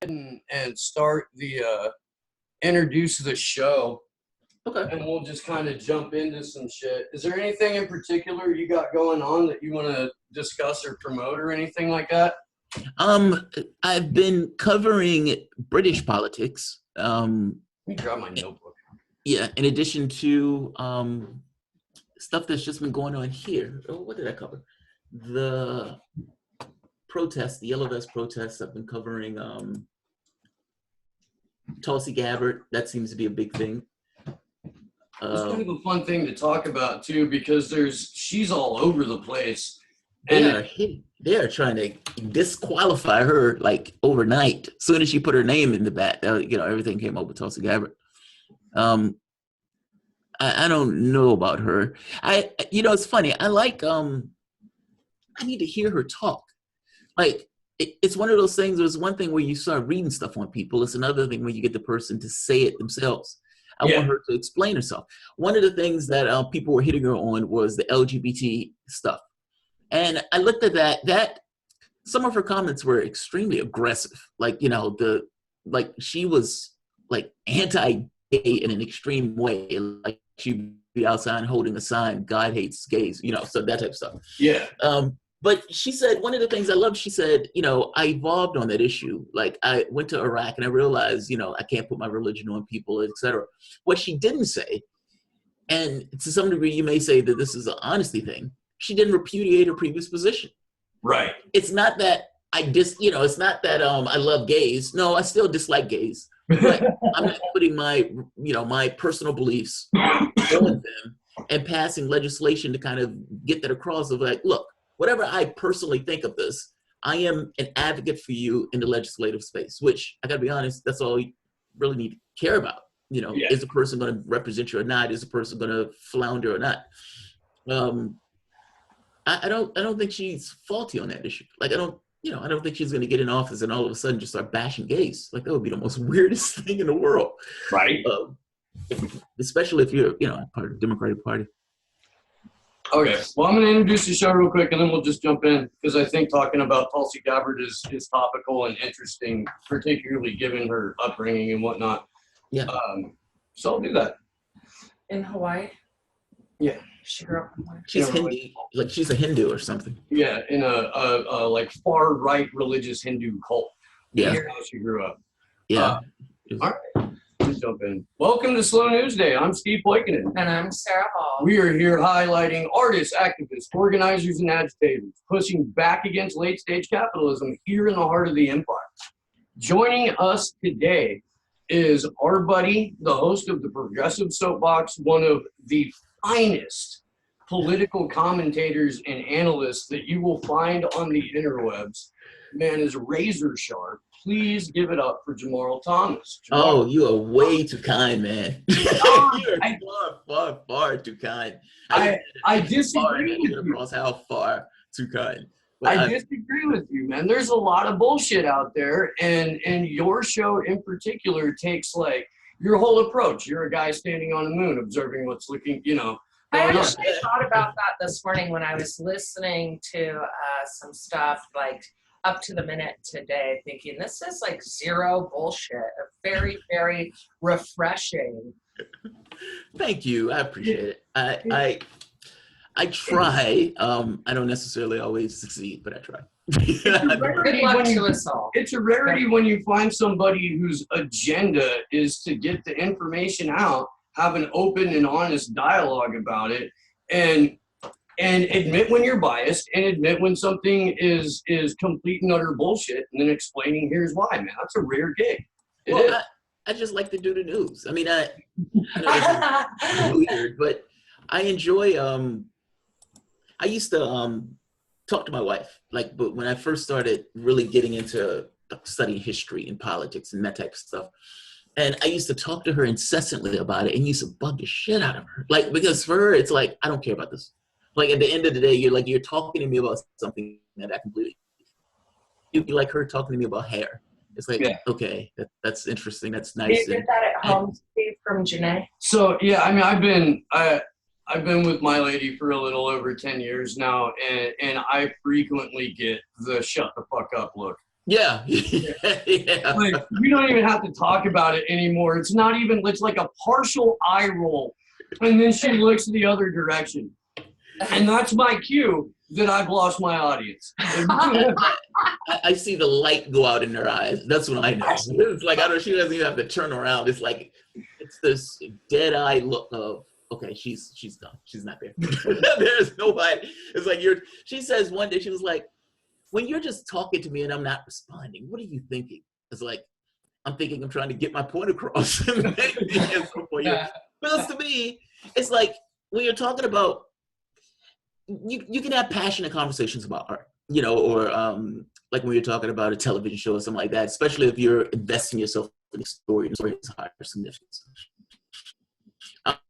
and start the introduce the show. Okay. And we'll just kind of jump into some shit. Is there anything in particular you got going on that you want to discuss or promote or anything like that? I've been covering British politics. Let me grab my notebook. Yeah, in addition to stuff that's just been going on here. Oh, what did I cover? The protests, the Yellow Vest protests. I've been covering Tulsi Gabbard. That seems to be a big thing. It's kind of a fun thing to talk about too, because she's all over the place. They are trying to disqualify her like overnight. As soon as she put her name in the bat, everything came up with Tulsi Gabbard. I don't know about her. It's funny. I like. I need to hear her talk. Like it's one of those things. There's one thing where you start reading stuff on people. It's another thing when you get the person to say it themselves. I want her to explain herself. One of the things that people were hitting her on was the LGBT stuff. And I looked at that some of her comments were extremely aggressive. Like, she was like anti-gay in an extreme way. Like she'd be outside holding a sign, God hates gays, so that type of stuff. Yeah. But she said, one of the things I loved, she said, I evolved on that issue. Like I went to Iraq and I realized, I can't put my religion on people, etc. What she didn't say, and to some degree you may say that this is an honesty thing, she didn't repudiate her previous position. Right. It's not that it's not that I love gays. No, I still dislike gays. But I'm not putting my personal beliefs on them and passing legislation to kind of get that across of like, look, whatever I personally think of this, I am an advocate for you in the legislative space, which I gotta be honest, that's all you really need to care about. Is the person gonna represent you or not? Is the person gonna flounder or not? I don't think she's faulty on that issue. Like I don't think she's gonna get in office and all of a sudden just start bashing gays. Like that would be the most weirdest thing in the world. Right. Especially if you're, part of the Democratic Party. Okay, well, I'm going to introduce the show real quick, and then we'll just jump in, because I think talking about Tulsi Gabbard is topical and interesting, particularly given her upbringing and whatnot. Yeah. So I'll do that. In Hawaii? Yeah. She grew up in Hawaii. She's Hindu, like she's a Hindu or something. Yeah, in a like far-right religious Hindu cult. Yeah. That's how she grew up. Yeah. All right. Let's jump in. Welcome to Slow News Day. I'm Steve Boykin. And I'm Sarah Hall. We are here highlighting artists, activists, organizers, and agitators, pushing back against late-stage capitalism here in the heart of the empire. Joining us today is our buddy, the host of the Progressive Soapbox, one of the finest political commentators and analysts that you will find on the interwebs. Man is razor sharp. Please give it up for Jamarl Thomas. Jamarl. Oh, you are way too kind, man. You're far too kind. I disagree with you. How far too kind. I disagree with you, man. There's a lot of bullshit out there, and your show in particular takes like your whole approach. You're a guy standing on the moon, observing what's looking, I actually thought about that this morning when I was listening to some stuff like up to the minute today, thinking this is like zero bullshit. Very, very refreshing. Thank you. I appreciate it. I try. I don't necessarily always succeed, but I try. It's a rarity when you find somebody whose agenda is to get the information out, have an open and honest dialogue about it, and admit when you're biased, and admit when something is complete and utter bullshit, and then explaining here's why, man. That's a rare gig. I just like to do the news. I mean, I know it's weird, but I enjoy. I used to talk to my wife, but when I first started really getting into studying history and politics and that type of stuff, and I used to talk to her incessantly about it, and used to bug the shit out of her, because for her it's like I don't care about this. Like at the end of the day, you're talking to me about something that I completely. You'd be like her talking to me about hair. It's like, okay, that's interesting. That's nice. You did that at home, Steve, from Janae? So, yeah, I mean, I've been with my lady for a little over 10 years now, and I frequently get the shut the fuck up look. Yeah. Yeah. Like, we don't even have to talk about it anymore. It's not even, it's like a partial eye roll. And then she looks the other direction. And that's my cue that I've lost my audience. I see the light go out in their eyes. That's when I know. It's like, I don't, she doesn't even have to turn around. It's like, it's this dead eye look of, okay, she's gone. She's not there. There's nobody. It's like she says one day, she was like, when you're just talking to me and I'm not responding, what are you thinking? It's like, I'm thinking I'm trying to get my point across. Because to me, it's like, when you're talking about, you can have passionate conversations about art, you know, or like when you're talking about a television show or something like that, especially if you're investing yourself in the story, and the story has higher significance.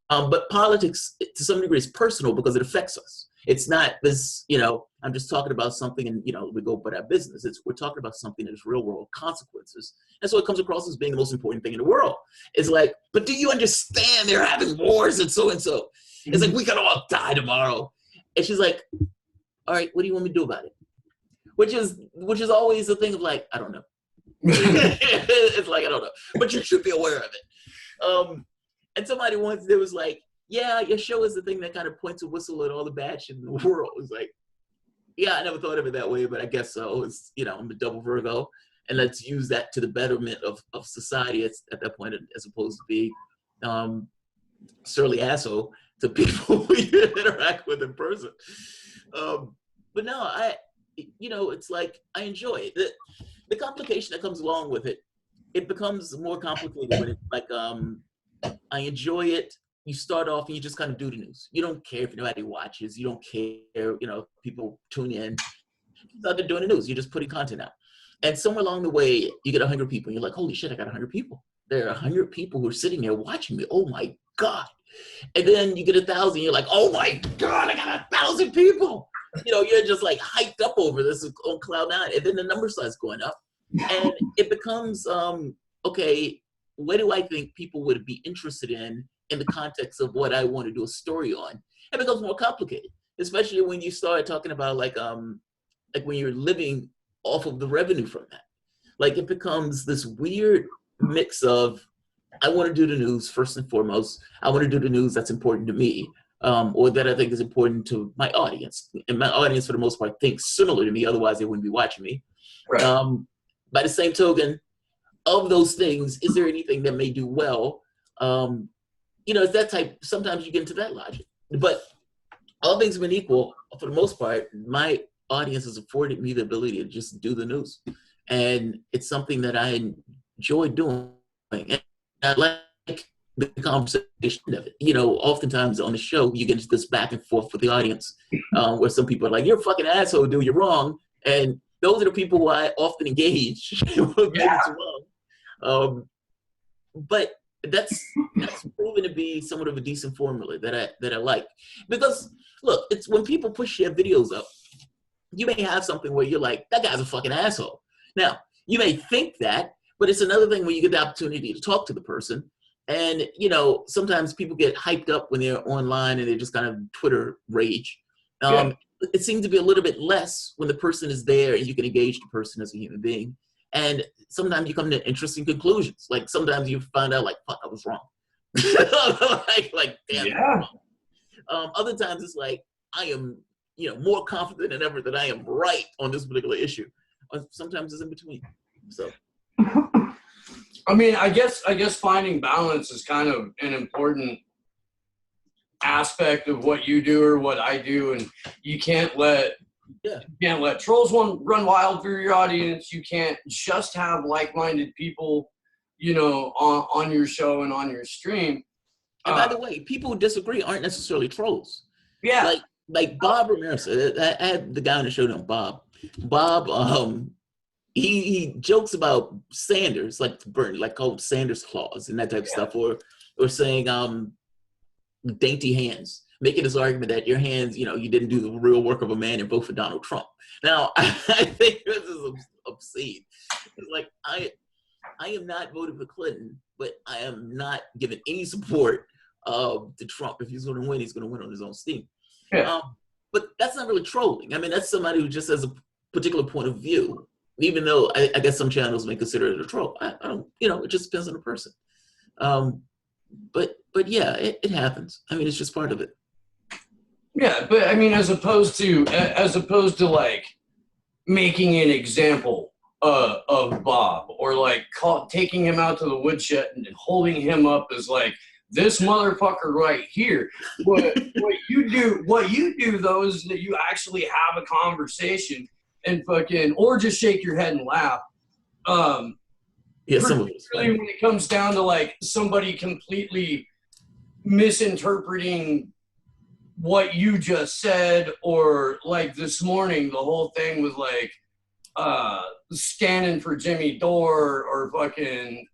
But politics, to some degree, is personal because it affects us. It's not this, you know, I'm just talking about something and, you know, we go about our business. We're talking about something that has real world consequences. And so it comes across as being the most important thing in the world. It's like, but do you understand they're having wars and so and so? It's like, we could all die tomorrow. And she's like, all right, what do you want me to do about it? Which is always the thing of like, I don't know. It's like, I don't know. But you should be aware of it. And somebody once, there was like, yeah, your show is the thing that kind of points a whistle at all the bad shit in the world. It's like, yeah, I never thought of it that way, but I guess so. It's, you know, I'm a double Virgo. And let's use that to the betterment of society at that point, as opposed to be surly asshole to people you interact with in person. But no, you know, it's like, I enjoy it. The complication that comes along with it, it becomes more complicated when it's like, I enjoy it. You start off and you just kind of do the news. You don't care if nobody watches. You don't care, you know, people tune in. You start doing the news. You're just putting content out. And somewhere along the way, you get 100 people. And you're like, holy shit, I got 100 people. There are 100 people who are sitting there watching me. Oh my God. And then you get 1,000. You're like, oh my God, I got 1,000 people. You know, you're just like hyped up over this on cloud nine. And then the number starts going up. And it becomes, okay, what do I think people would be interested in the context of what I want to do a story on? It becomes more complicated, especially when you start talking about like when you're living off of the revenue from that. Like, it becomes this weird mix of, I want to do the news first and foremost. I want to do the news that's important to me, or that I think is important to my audience. And my audience, for the most part, thinks similar to me. Otherwise, they wouldn't be watching me. Right. By the same token, of those things, is there anything that may do well? You know, it's that type. Sometimes you get into that logic. But all things being equal, for the most part, my audience has afforded me the ability to just do the news. And it's something that I enjoy doing. And I like the conversation of it. You know, oftentimes on the show, you get into this back and forth with the audience, where some people are like, you're a fucking asshole, dude, you're wrong. And those are the people who I often engage with. Yeah. But that's proven to be somewhat of a decent formula that I like. Because look, it's when people push their videos up, you may have something where you're like, that guy's a fucking asshole. Now, you may think that, but it's another thing when you get the opportunity to talk to the person. And, you know, sometimes people get hyped up when they're online and they just kind of Twitter rage. Yeah. It seems to be a little bit less when the person is there and you can engage the person as a human being. And sometimes you come to interesting conclusions. Like, sometimes you find out, like, fuck, I was wrong. like, damn. Yeah. Other times it's like, I am, you know, more confident than ever that I am right on this particular issue. Sometimes it's in between. So, I mean, I guess finding balance is kind of an important aspect of what you do or what I do, and you can't let trolls run wild through your audience. You can't just have like-minded people, you know, on your show and on your stream. And by the way, people who disagree aren't necessarily trolls. Yeah. Like Bob Ramirez, I had the guy on the show named Bob. Bob, he jokes about Sanders, like called Sanders claws and that type of stuff, or saying dainty hands, making this argument that your hands, you know, you didn't do the real work of a man and vote for Donald Trump. Now, I think this is obscene. It's like, I am not voting for Clinton, but I am not giving any support to Trump. If he's going to win, he's going to win on his own steam. Yeah. But that's not really trolling. I mean, that's somebody who just has a particular point of view. Even though I guess some channels may consider it a troll. I don't, it just depends on the person. But yeah, it happens. I mean, it's just part of it. Yeah, but I mean, as opposed to like making an example of Bob, or like taking him out to the woodshed and holding him up as like this motherfucker right here. What you do though is that you actually have a conversation and fucking, or just shake your head and laugh. Yeah, some of it's when it comes down to like somebody completely misinterpreting what you just said, or like this morning, the whole thing was like standing for Jimmy Dore, or fucking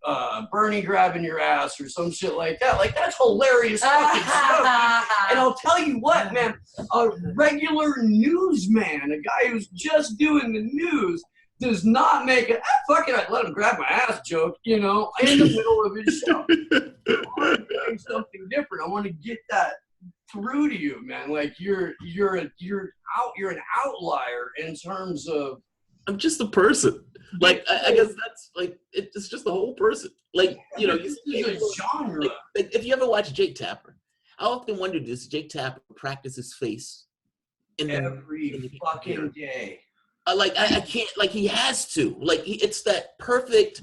Bernie grabbing your ass, or some shit like that. Like, that's hilarious fucking stuff. And I'll tell you what, man, a regular newsman, a guy who's just doing the news, does not make it, fuck it, I let him grab my ass joke, in the middle of his show. I want to do something different. I want to get that through to you, man. Like, you're an outlier in terms of, I'm just a person. Like, I guess that's like, it's just the whole person. Like, this is a genre. Like, if you ever watch Jake Tapper, I often wonder, does Jake Tapper practice his face every fucking day? Like, I can't, like, he has to. Like, it's that perfect,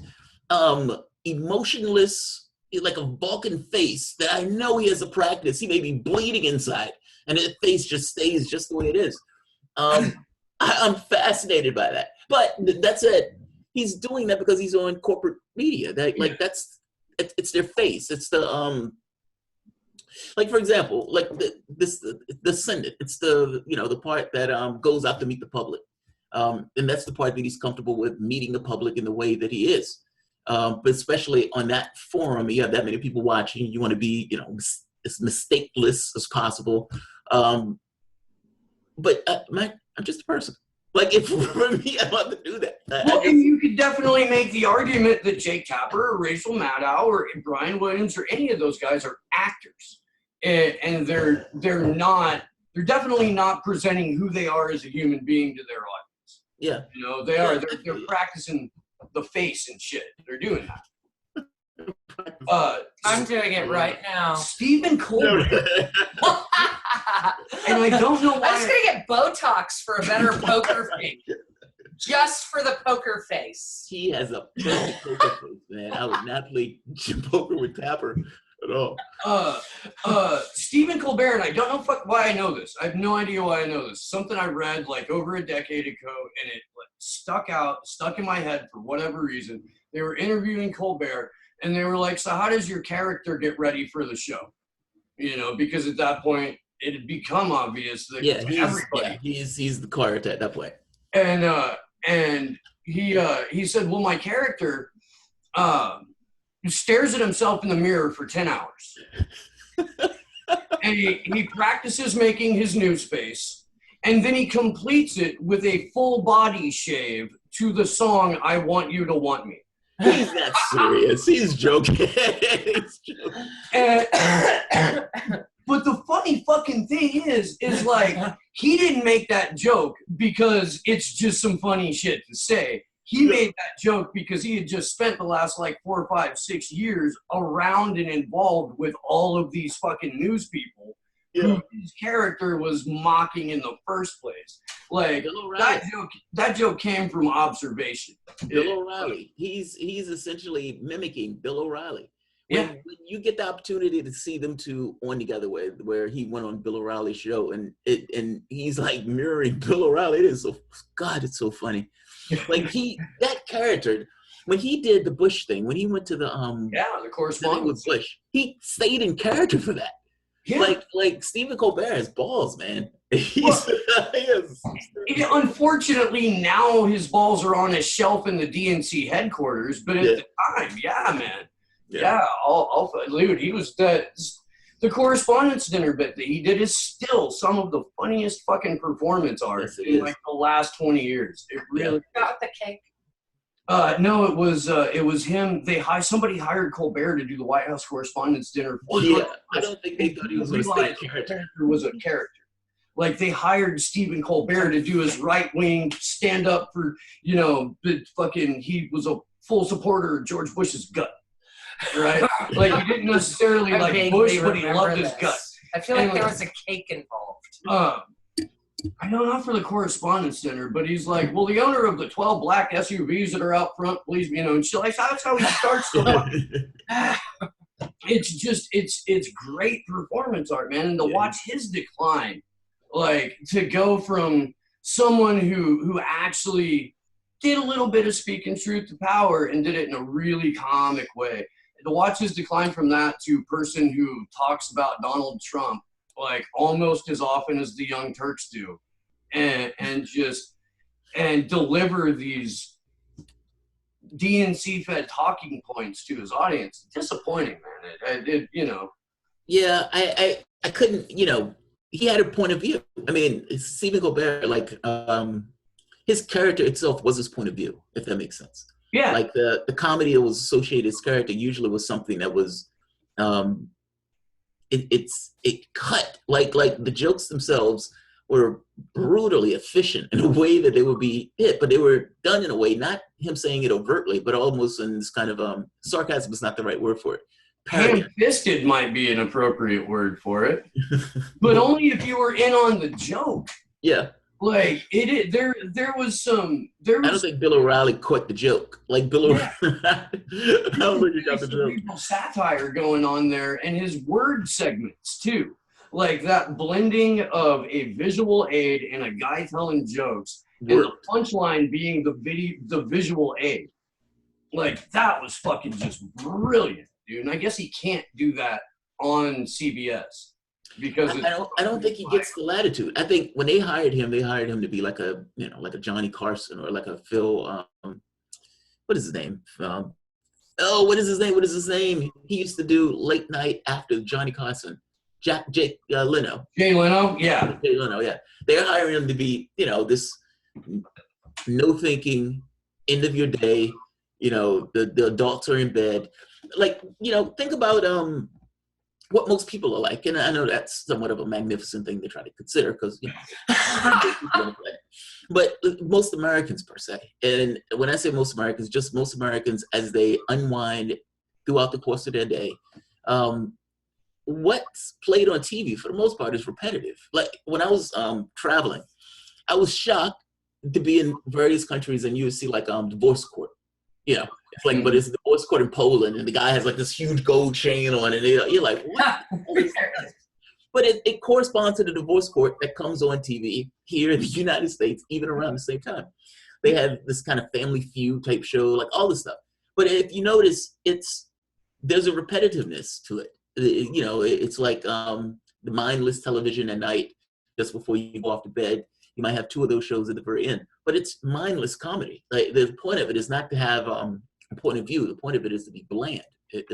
emotionless, like a Vulcan face that I know he has a practice. He may be bleeding inside, and his face just stays just the way it is. I'm fascinated by that. But that's it. He's doing that because he's on corporate media. It's their face. It's the like, for example, like the Senate. It's the part that goes out to meet the public, and that's the part that he's comfortable with, meeting the public in the way that he is. But especially on that forum, you have that many people watching. You want to be, as mistakeless as possible. But man, I'm just a person. Like, if for me, I love to do that. And you could definitely make the argument that Jake Tapper, or Rachel Maddow, or Brian Williams, or any of those guys are actors, and they're definitely not presenting who they are as a human being to their audience. Yeah, they're practicing the face and shit. They're doing that. I'm doing it right now. Stephen Colbert. And I don't know why. I'm just going to get Botox for a better poker face. Just for the poker face. He has a perfect poker face, man. I would not play poker with Tapper at all. Stephen Colbert, and I don't know why I know this. I have no idea why I know this. Something I read like over a decade ago, and it stuck in my head for whatever reason. They were interviewing Colbert, and they were like, so how does your character get ready for the show? Because at that point, it had become obvious that everybody. Yeah, he's the character at that point. And he said, well, my character stares at himself in the mirror for 10 hours. And he practices making his news face, and then he completes it with a full body shave to the song "I Want You to Want Me." He's not serious. He's joking. He's joking. But the funny fucking thing is like, he didn't make that joke because it's just some funny shit to say. He made that joke because he had just spent the last like 4, 5, 6 years around and involved with all of these fucking news people who his character was mocking in the first place. Like, that joke came from observation. Bill O'Reilly. He's essentially mimicking Bill O'Reilly. When you get the opportunity to see them two on together, where he went on Bill O'Reilly's show, and he's like mirroring Bill O'Reilly. It is it's so funny. Like, that character, when he did the Bush thing, when he went to the correspondence with Bush, he stayed in character for that. Yeah. Like Stephen Colbert has balls, man. Unfortunately, now his balls are on a shelf in the DNC headquarters, but at the time, man. Yeah, dude, he was the correspondence dinner bit that he did is still some of the funniest fucking performance art in like the last 20 years. It really got the cake. No, it was him. Somebody hired Colbert to do the White House Correspondents' Dinner. I don't think they thought he was going to stay a character. Was a character. Like they hired Stephen Colbert to do his right wing stand up for, you know, he was a full supporter of George Bush's gut, right? Like he didn't necessarily like Bush, but he loved his gut. I feel like there was a cake involved. I know not for the Correspondence Center, but he's like, well, the owner of the 12 black SUVs that are out front, please, you know, and she like, that's how he starts the it's great performance art, man. And to watch his decline, like to go from someone who actually did a little bit of speaking truth to power and did it in a really comic way. To watch his decline from that to person who talks about Donald Trump like almost as often as the Young Turks do, and deliver these DNC fed talking points to his audience. Disappointing, man. It you know. Yeah, I couldn't, you know, he had a point of view. I mean, Stephen Colbert, like, his character itself was his point of view, if that makes sense. Yeah. Like the comedy that was associated with his character usually was something that was, it cut, like the jokes themselves were brutally efficient in a way that they would be hit, but they were done in a way, not him saying it overtly, but almost in this kind of, sarcasm is not the right word for it. Ham-fisted might be an appropriate word for it, but only if you were in on the joke. Yeah. Like there was. I don't think Bill O'Reilly caught the joke. Like Bill O'Reilly, I don't think he got the joke. Satire going on there, and his word segments too, like that blending of a visual aid and a guy telling jokes, and the punchline being the visual aid. Like that was fucking just brilliant, dude. And I guess he can't do that on CBS. Because I don't think he gets the latitude. I think when they hired him to be like a, you know, like a Johnny Carson or like a Phil, what is his name? What is his name? He used to do late night after Johnny Carson. Jay Leno. Jay Leno, yeah. Jay Leno, yeah. They're hiring him to be, you know, this no thinking, end of your day, you know, the adults are in bed. Like, you know, think about what most people are like, and I know that's somewhat of a magnificent thing to try to consider because, you know, but most Americans per se, and when I say most Americans, just most Americans as they unwind throughout the course of their day, what's played on TV for the most part is repetitive. Like when I was traveling, I was shocked to be in various countries and you would see like divorce court, you know. It's like, but it's the divorce court in Poland, and the guy has like this huge gold chain on, and you're like, what? But it corresponds to the divorce court that comes on TV here in the United States, even around the same time. They have this kind of Family Feud type show, like all this stuff. But if you notice, there's a repetitiveness to it. You know, it's like the mindless television at night, just before you go off to bed. You might have two of those shows at the very end, but it's mindless comedy. Like the point of it is not to have a point of view. The point of it is to be bland. And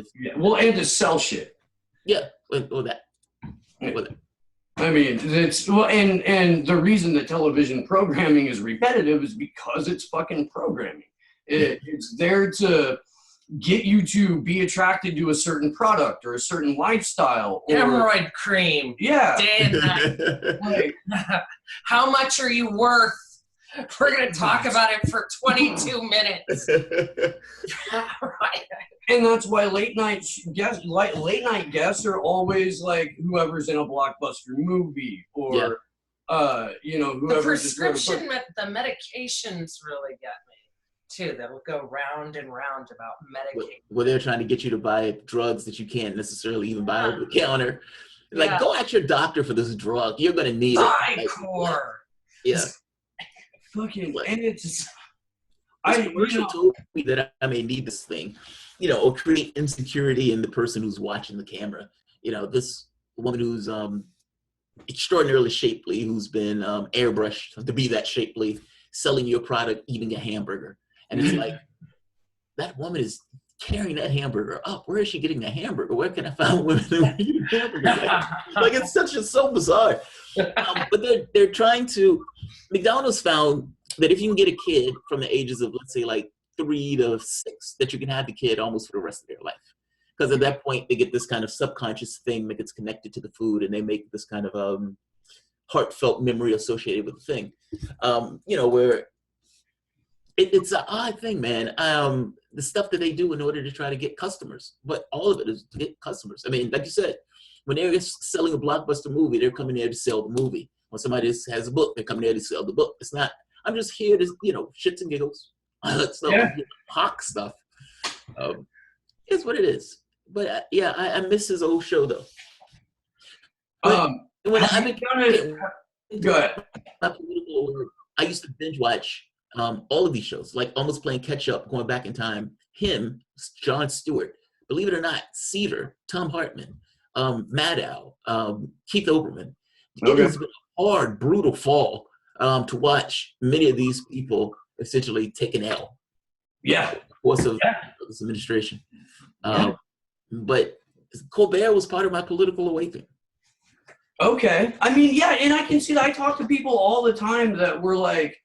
to sell shit. Yeah, or that. I mean, and the reason that television programming is repetitive is because it's fucking programming. It's there to get you to be attracted to a certain product or a certain lifestyle. Or, hemorrhoid cream. Yeah. Day and night. Like, how much are you worth? We're going to talk about it for 22 minutes. Right. And that's why late night guests are always like whoever's in a blockbuster movie or, you know, whoever. The prescription, the medications really get me too. That will go round and round about medication. Where they're trying to get you to buy drugs that you can't necessarily even buy over the counter. Like, go ask your doctor for this drug. You're going to need it. Vicor. Yeah. Fucking, and it's. Commercial told me that I may need this thing, you know, or create insecurity in the person who's watching the camera. You know, this woman who's extraordinarily shapely, who's been airbrushed to be that shapely, selling you a product, eating a hamburger. And it's like, that woman is carrying that hamburger up. Where is she getting the hamburger? Where can I find women who eat hamburgers? Like it's so bizarre. But they're trying to, McDonald's found that if you can get a kid from the ages of, let's say, like 3 to 6, that you can have the kid almost for the rest of their life. Because at that point, they get this kind of subconscious thing that gets connected to the food, and they make this kind of heartfelt memory associated with the thing. Where it's an odd thing, man. The stuff that they do in order to try to get customers, but all of it is to get customers. I mean, like you said, when they're selling a blockbuster movie, they're coming there to sell the movie. When somebody has a book, they're coming there to sell the book. It's not, I'm just here to, shits and giggles. Hawk stuff. It's what it is. But I miss his old show though. When I've been go ahead. I used to binge watch all of these shows, like almost playing catch up, going back in time. Him, Jon Stewart, believe it or not, Cedar, Tom Hartman, Maddow, Keith Olbermann. It has been a hard, brutal fall to watch many of these people essentially take an L. Yeah. Of course, of this administration. But Colbert was part of my political awakening. Okay. I mean, and I can see that. I talk to people all the time that were like,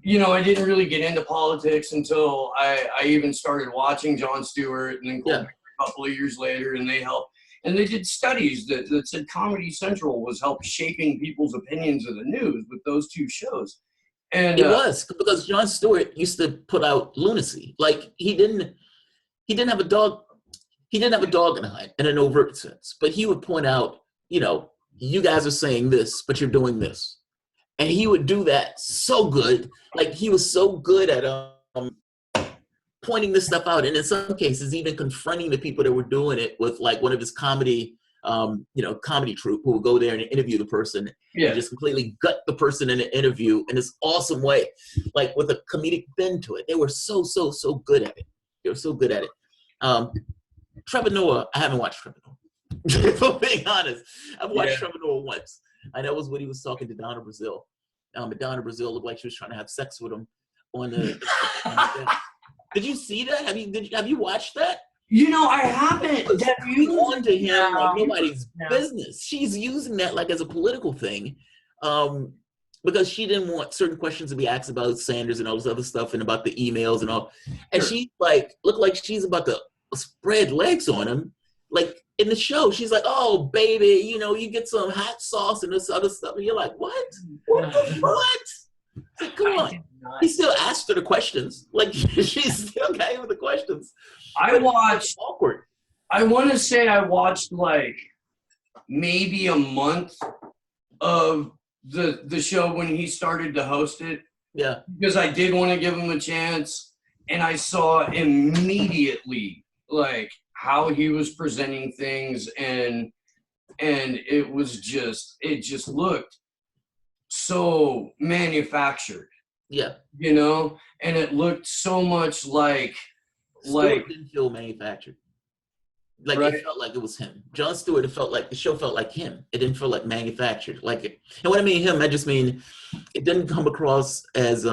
I didn't really get into politics until I even started watching Jon Stewart and then Colbert a couple of years later, and they helped. And they did studies that said Comedy Central was helped shaping people's opinions of the news with those two shows. And it was because Jon Stewart used to put out lunacy. Like he didn't have a dog. He didn't have a dog in the hunt in an overt sense, but he would point out, you guys are saying this, but you're doing this. And he would do that so good. Like he was so good at pointing this stuff out. And in some cases, even confronting the people that were doing it with like one of his comedy, comedy troupe who would go there and interview the person and just completely gut the person in the interview in this awesome way, like with a comedic bend to it. They were so good at it. They were so good at it. Trevor Noah, I haven't watched Trevor Noah. If I'm being honest, I've watched Trevor Noah once. And that was when he was talking to Donna Brazile. And Donna Brazile looked like she was trying to have sex with him on the. Did you see that? Have you watched that? I haven't. Have you on to him like nobody's business? She's using that like as a political thing, because she didn't want certain questions to be asked about Sanders and all this other stuff and about the emails and all. And she like looked like she's about to spread legs on him. Like in the show, she's like, "Oh, baby, you get some hot sauce and this other stuff," and you're like, "What? What? Like, come on!" He still asked her the questions. Like she's still gave her the questions. I watched. Awkward. I want to say I watched like maybe a month of the show when he started to host it. Yeah. Because I did want to give him a chance, and I saw immediately like how he was presenting things, and it just looked so manufactured. Yeah. And it looked so much like Stewart didn't feel manufactured. Like it felt like it was him. Jon Stewart, it felt like the show felt like him. It didn't feel like manufactured. And when I mean him, I just mean it didn't come across as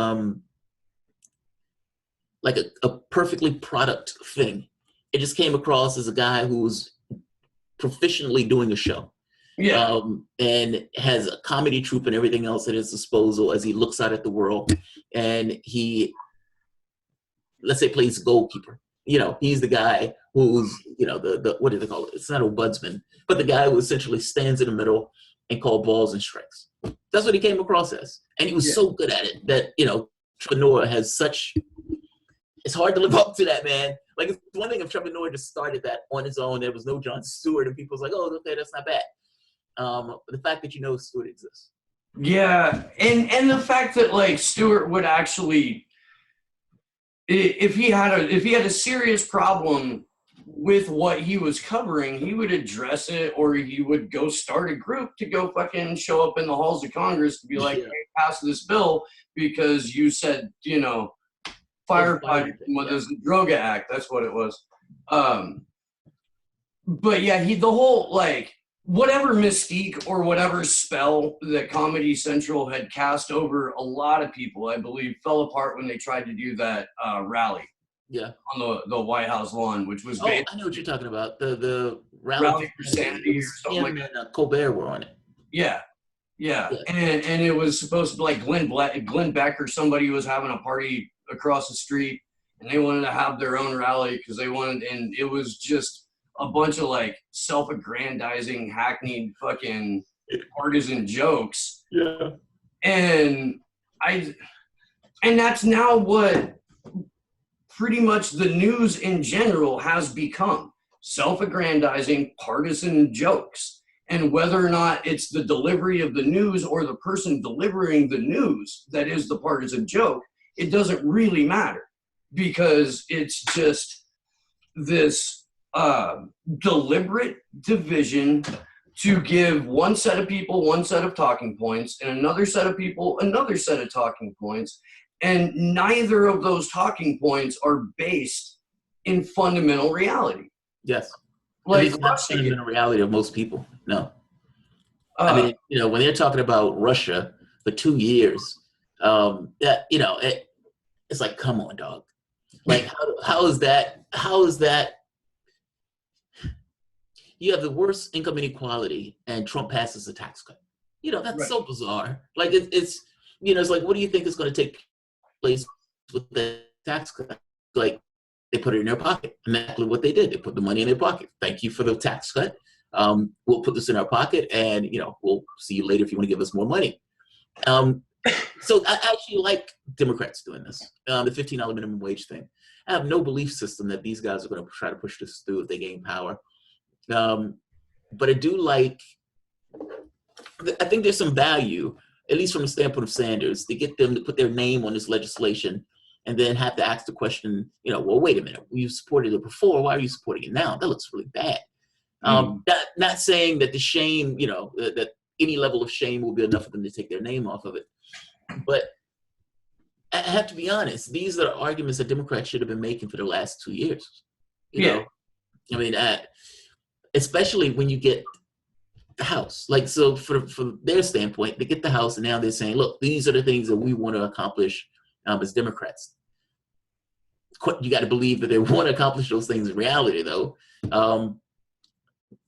like a perfectly product thing. It just came across as a guy who was proficiently doing a show. Yeah. And has a comedy troupe and everything else at his disposal as he looks out at the world. And he, let's say, plays goalkeeper. He's the guy who's, the what do they call it? It's not a ombudsman, but the guy who essentially stands in the middle and calls balls and strikes. That's what he came across as. And he was so good at it that, Trevor Noah has such, it's hard to live up to that, man. Like, it's one thing if Trevor Noah just started that on his own, there was no Jon Stewart, and people's like, oh, okay, that's not bad. But the fact that Stewart exists. Yeah, and the fact that like Stewart would actually, if he had a serious problem with what he was covering, he would address it, or he would go start a group to go fucking show up in the halls of Congress to be like, hey, pass this bill because you said, firefighting was the Droga Act. That's what it was. But yeah, the whole like whatever mystique or whatever spell that Comedy Central had cast over a lot of people, I believe, fell apart when they tried to do that rally. Yeah. On the White House lawn, which was I know what you're talking about. The rally for sanity or something like that. And Colbert were on it. Yeah. And it was supposed to be like Glenn Beck or somebody was having a party across the street, and they wanted to have their own rally because they wanted, and it was just a bunch of like self-aggrandizing, hackneyed fucking partisan jokes. Yeah. And that's now what pretty much the news in general has become. Self-aggrandizing, partisan jokes. And whether or not it's the delivery of the news or the person delivering the news that is the partisan joke, it doesn't really matter, because it's just this deliberate division to give one set of people one set of talking points and another set of people another set of talking points, and neither of those talking points are based in fundamental reality. Yes. Like, it's not the fundamental reality of most people. No. I mean, when they're talking about Russia for 2 years, it's like, come on, dog. Like, how is that? You have the worst income inequality, and Trump passes a tax cut. That's right. So bizarre. Like, it's like, what do you think is going to take place with the tax cut? Like, they put it in their pocket. Exactly what they did. They put the money in their pocket. Thank you for the tax cut. We'll put this in our pocket, and we'll see you later if you want to give us more money. So I actually like Democrats doing this. The $15 minimum wage thing. I have no belief system that these guys are going to try to push this through if they gain power. But I do like. I think there's some value, at least from the standpoint of Sanders, to get them to put their name on this legislation, and then have to ask the question, well, wait a minute, you supported it before, why are you supporting it now? That looks really bad. Not saying that the shame, that any level of shame will be enough for them to take their name off of it. But I have to be honest, these are arguments that Democrats should have been making for the last 2 years. You know? I mean, especially when you get the House. Like, so from their standpoint, they get the House, and now they're saying, look, these are the things that we want to accomplish as Democrats. You got to believe that they want to accomplish those things in reality, though.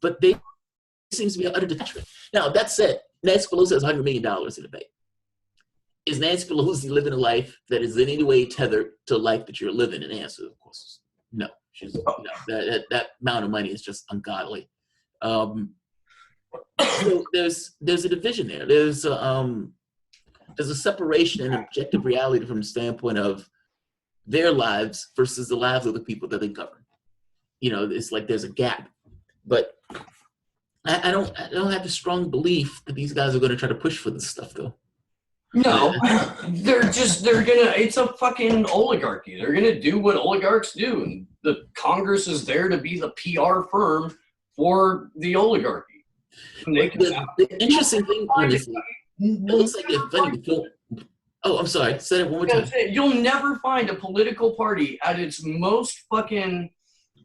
But they seems to be an utter detachment. Now, that said, Nancy Pelosi has $100 million in the bank. Is Nancy Pelosi living a life that is in any way tethered to life that you're living? And the answer, of course, is no. That amount of money is just ungodly. So there's a division there. There's a separation in objective reality from the standpoint of their lives versus the lives of the people that they govern. It's like there's a gap. But I don't have the strong belief that these guys are going to try to push for this stuff, though. No, it's a fucking oligarchy. They're gonna do what oligarchs do, and the Congress is there to be the PR firm for the oligarchy. The interesting thing is, it looks like they're funny before. Oh, I'm sorry. Say it one more time. You'll never find a political party at its most fucking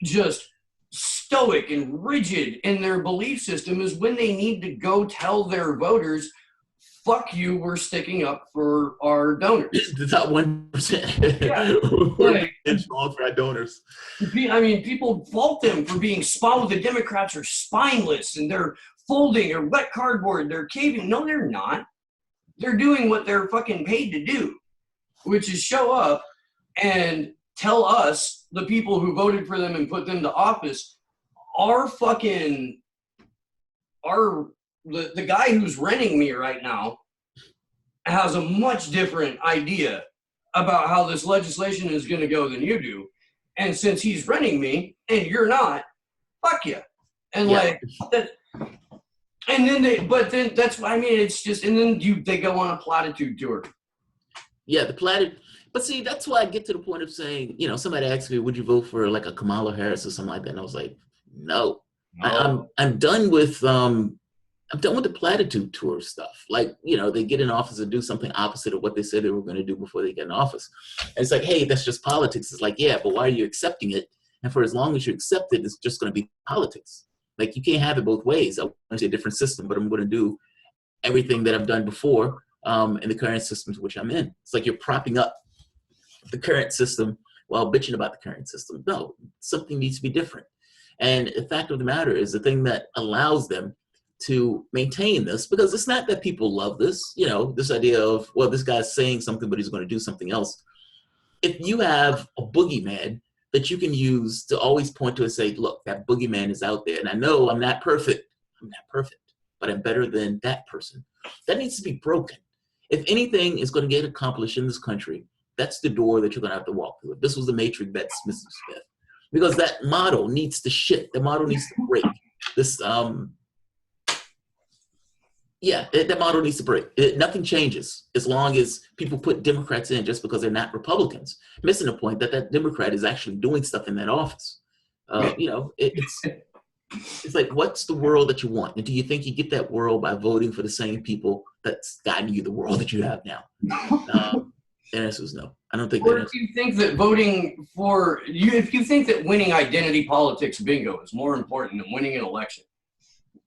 just stoic and rigid in their belief system is when they need to go tell their voters, fuck you, we're sticking up for our donors. The top 1%. Yeah. We're strong for our donors. I mean, people fault them for being the Democrats are spineless and they're folding or wet cardboard, they're caving. No, they're not. They're doing what they're fucking paid to do, which is show up and tell us, the people who voted for them and put them to office, the guy who's renting me right now has a much different idea about how this legislation is going to go than you do. And since he's renting me and you're not, fuck you. And like that. And then it's just, and then they go on a platitude tour. Yeah, the platitude. But see, that's why I get to the point of saying, somebody asked me, would you vote for like a Kamala Harris or something like that? And I was like, no. I'm done with the platitude tour stuff. Like, they get in office and do something opposite of what they said they were going to do before they get in office. And it's like, hey, that's just politics. It's like, yeah, but why are you accepting it? And for as long as you accept it, it's just going to be politics. Like, you can't have it both ways. I want to say a different system, but I'm going to do everything that I've done before in the current systems which I'm in. It's like you're propping up the current system while bitching about the current system. No, something needs to be different. And the fact of the matter is the thing that allows them to maintain this, because it's not that people love this, this idea of, well, this guy's saying something, but he's going to do something else. If you have a boogeyman that you can use to always point to and say, look, that boogeyman is out there. And I know I'm not perfect. but I'm better than that person. That needs to be broken. If anything is going to get accomplished in this country, that's the door that you're going to have to walk through. This was the matrix that's Mr. Smith. Because that model needs to shift. The model needs to break. That model needs to break. Nothing changes as long as people put Democrats in just because they're not Republicans, missing the point that that Democrat is actually doing stuff in that office. It's like, what's the world that you want? And do you think you get that world by voting for the same people that's gotten you the world that you have now? The answer is no. I don't think Or if you think that if you think that winning identity politics bingo is more important than winning an election,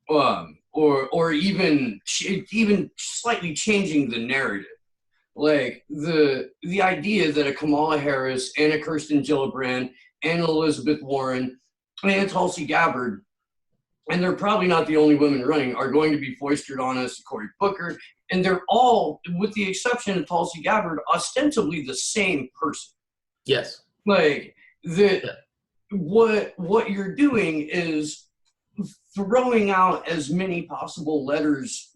or even slightly changing the narrative, like the idea that a Kamala Harris and a Kirsten Gillibrand and Elizabeth Warren and Tulsi Gabbard, and they're probably not the only women running, are going to be foisted on us, Cory Booker, and they're all, with the exception of Tulsi Gabbard, ostensibly the same person. Yes. Like what you're doing is throwing out as many possible letters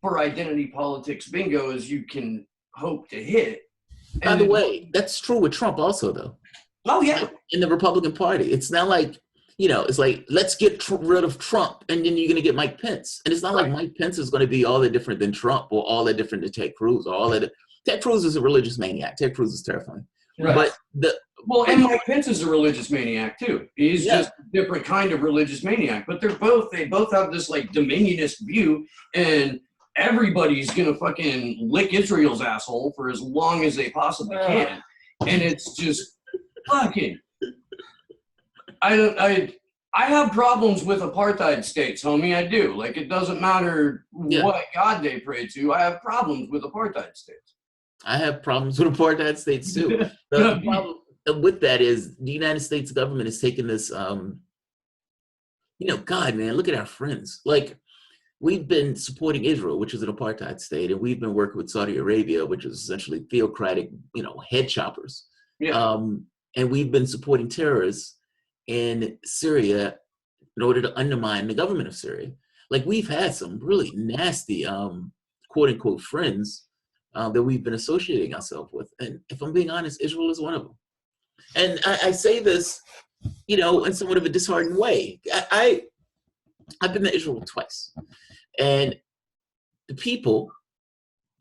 for identity politics bingo as you can hope to hit. By the way, that's true with Trump also, though. Oh, yeah. In the Republican Party. It's not like, it's like, let's get rid of Trump, and then you're going to get Mike Pence. And it's not like Mike Pence is going to be all that different than Trump, or all that different than Ted Cruz, or all that. Ted Cruz is a religious maniac. Ted Cruz is terrifying. Right. And Mike Pence is a religious maniac too. He's just a different kind of religious maniac. But they both have this like dominionist view, and everybody's gonna fucking lick Israel's asshole for as long as they possibly can. And it's just fucking. I have problems with apartheid states, homie. I do. Like, it doesn't matter what God they pray to. I have problems with apartheid states. I have problems with apartheid states too. The problem with that is the United States government has taken this, God, man, look at our friends. Like, we've been supporting Israel, which is an apartheid state, and we've been working with Saudi Arabia, which is essentially theocratic, head choppers. Yeah. And we've been supporting terrorists in Syria in order to undermine the government of Syria. Like, we've had some really nasty, quote unquote, friends that we've been associating ourselves with. And if I'm being honest, Israel is one of them. And I say this, in somewhat of a disheartened way. I've been to Israel twice. And the people,